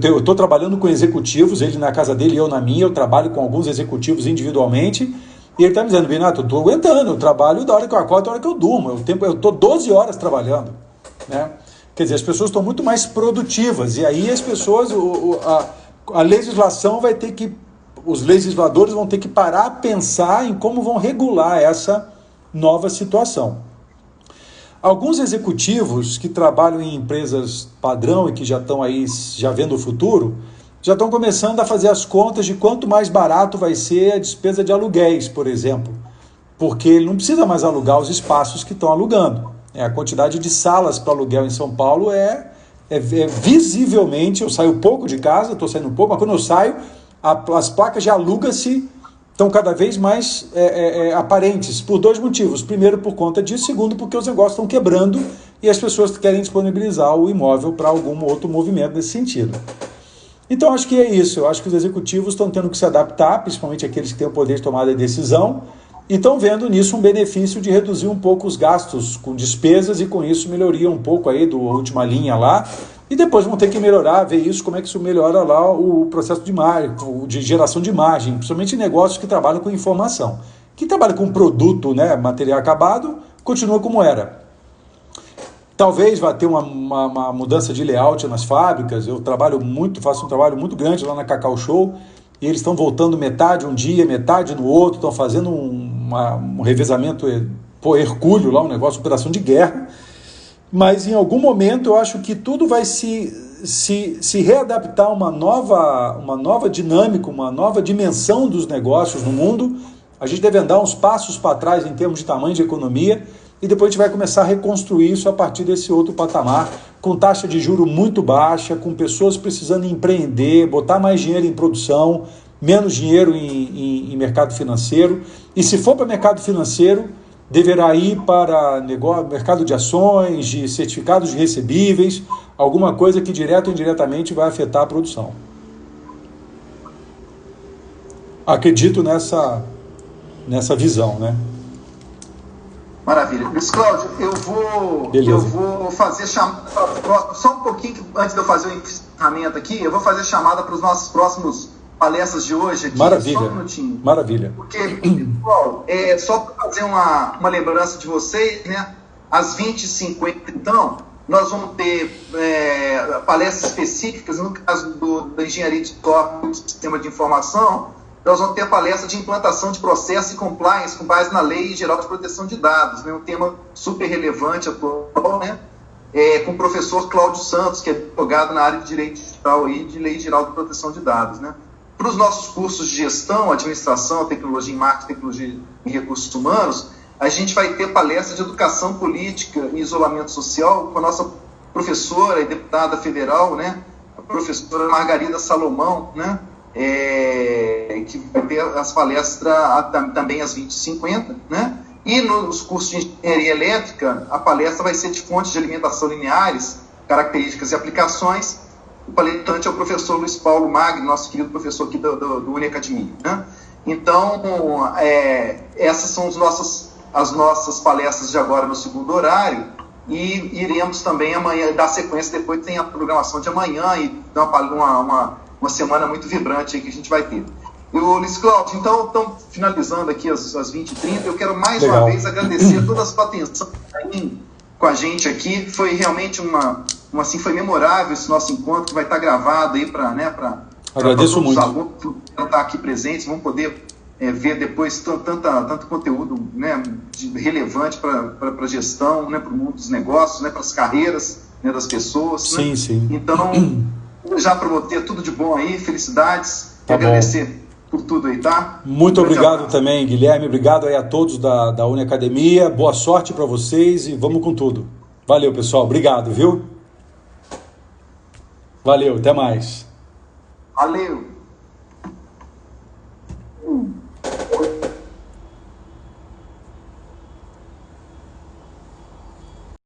Eu estou trabalhando com executivos, ele na casa dele e eu na minha, eu trabalho com alguns executivos individualmente, e ele está me dizendo, Binato, eu estou aguentando, eu trabalho da hora que eu acordo, da hora que eu durmo, eu estou 12 horas trabalhando, né? Quer dizer, as pessoas estão muito mais produtivas, e aí as pessoas, a legislação vai ter que, os legisladores vão ter que parar a pensar em como vão regular essa nova situação. Alguns executivos que trabalham em empresas padrão e que já estão aí, já vendo o futuro, já estão começando a fazer as contas de quanto mais barato vai ser a despesa de aluguéis, por exemplo, porque ele não precisa mais alugar os espaços que estão alugando. A quantidade de salas para aluguel em São Paulo é visivelmente, eu saio pouco de casa, estou saindo pouco, mas quando eu saio, as placas de aluga-se estão cada vez mais aparentes, por dois motivos. Primeiro, por conta disso. Segundo, porque os negócios estão quebrando e as pessoas querem disponibilizar o imóvel para algum outro movimento nesse sentido. Então, acho que é isso. Eu acho que os executivos estão tendo que se adaptar, principalmente aqueles que têm o poder de tomada de decisão, e estão vendo nisso um benefício de reduzir um pouco os gastos com despesas e, com isso, melhoria um pouco aí da última linha lá. E depois vão ter que melhorar, ver isso, como é que isso melhora lá o processo de geração de imagem, principalmente em negócios que trabalham com informação. Quem trabalha com produto, né, material acabado, continua como era. Talvez vá ter uma mudança de layout nas fábricas. Eu faço um trabalho muito grande lá na Cacau Show, e eles estão voltando metade um dia, metade no outro, estão fazendo um revezamento hercúleo lá, um negócio, operação de guerra, mas em algum momento eu acho que tudo vai se readaptar a uma nova dinâmica, uma nova dimensão dos negócios no mundo. A gente deve andar uns passos para trás em termos de tamanho de economia e depois a gente vai começar a reconstruir isso a partir desse outro patamar, com taxa de juro muito baixa, com pessoas precisando empreender, botar mais dinheiro em produção, menos dinheiro em mercado financeiro. E se for para mercado financeiro, deverá ir para mercado de ações, de certificados de recebíveis, alguma coisa que direto ou indiretamente vai afetar a produção. Acredito nessa visão, né? Maravilha. Luiz Cláudio, eu vou fazer chamada, só um pouquinho antes de eu fazer o encerramento aqui, eu vou fazer chamada para os nossos próximos palestras de hoje aqui. Maravilha. Só um minutinho. Maravilha. Porque, pessoal, só para fazer uma lembrança de vocês, né? Às 20h50, então, nós vamos ter palestras específicas, no caso da engenharia de software do sistema de informação. Nós vamos ter a palestra de implantação de processo e compliance com base na Lei Geral de Proteção de Dados, né? Um tema super relevante atual, né? Com o professor Cláudio Santos, que é advogado na área de Direito Digital e de Lei Geral de Proteção de Dados, né? Para os nossos cursos de gestão, administração, tecnologia em marketing, tecnologia em recursos humanos, a gente vai ter palestra de educação política e isolamento social com a nossa professora e deputada federal, né? A professora Margarida Salomão, né? Que vai ter as palestras também às 20h50, né? E nos cursos de engenharia elétrica, a palestra vai ser de fontes de alimentação lineares, características e aplicações. O palestrante é o professor Luiz Paulo Magno, nosso querido professor aqui do Uniacademia, né? Então, essas são as nossas palestras de agora no segundo horário, e iremos também amanhã dar sequência, depois tem a programação de amanhã e uma semana muito vibrante aí que a gente vai ter. Luiz Cláudio, então, finalizando aqui às 20h30, eu quero mais uma vez agradecer toda a sua atenção com a gente aqui. Foi realmente foi memorável esse nosso encontro, que vai estar gravado aí para agradeço muito. Os alunos que vão estar aqui presentes, vão poder ver depois tanto conteúdo, né, relevante para a gestão, né, para o mundo dos negócios, né, para as carreiras, né, das pessoas. Sim, né? sim. Então, já para você, tudo de bom aí, felicidades, agradecer por tudo aí, tá? Muito obrigado também, Guilherme, obrigado aí a todos da Uniacademia, boa sorte para vocês e vamos com tudo. Valeu, pessoal, obrigado, viu? Valeu, até mais. Valeu.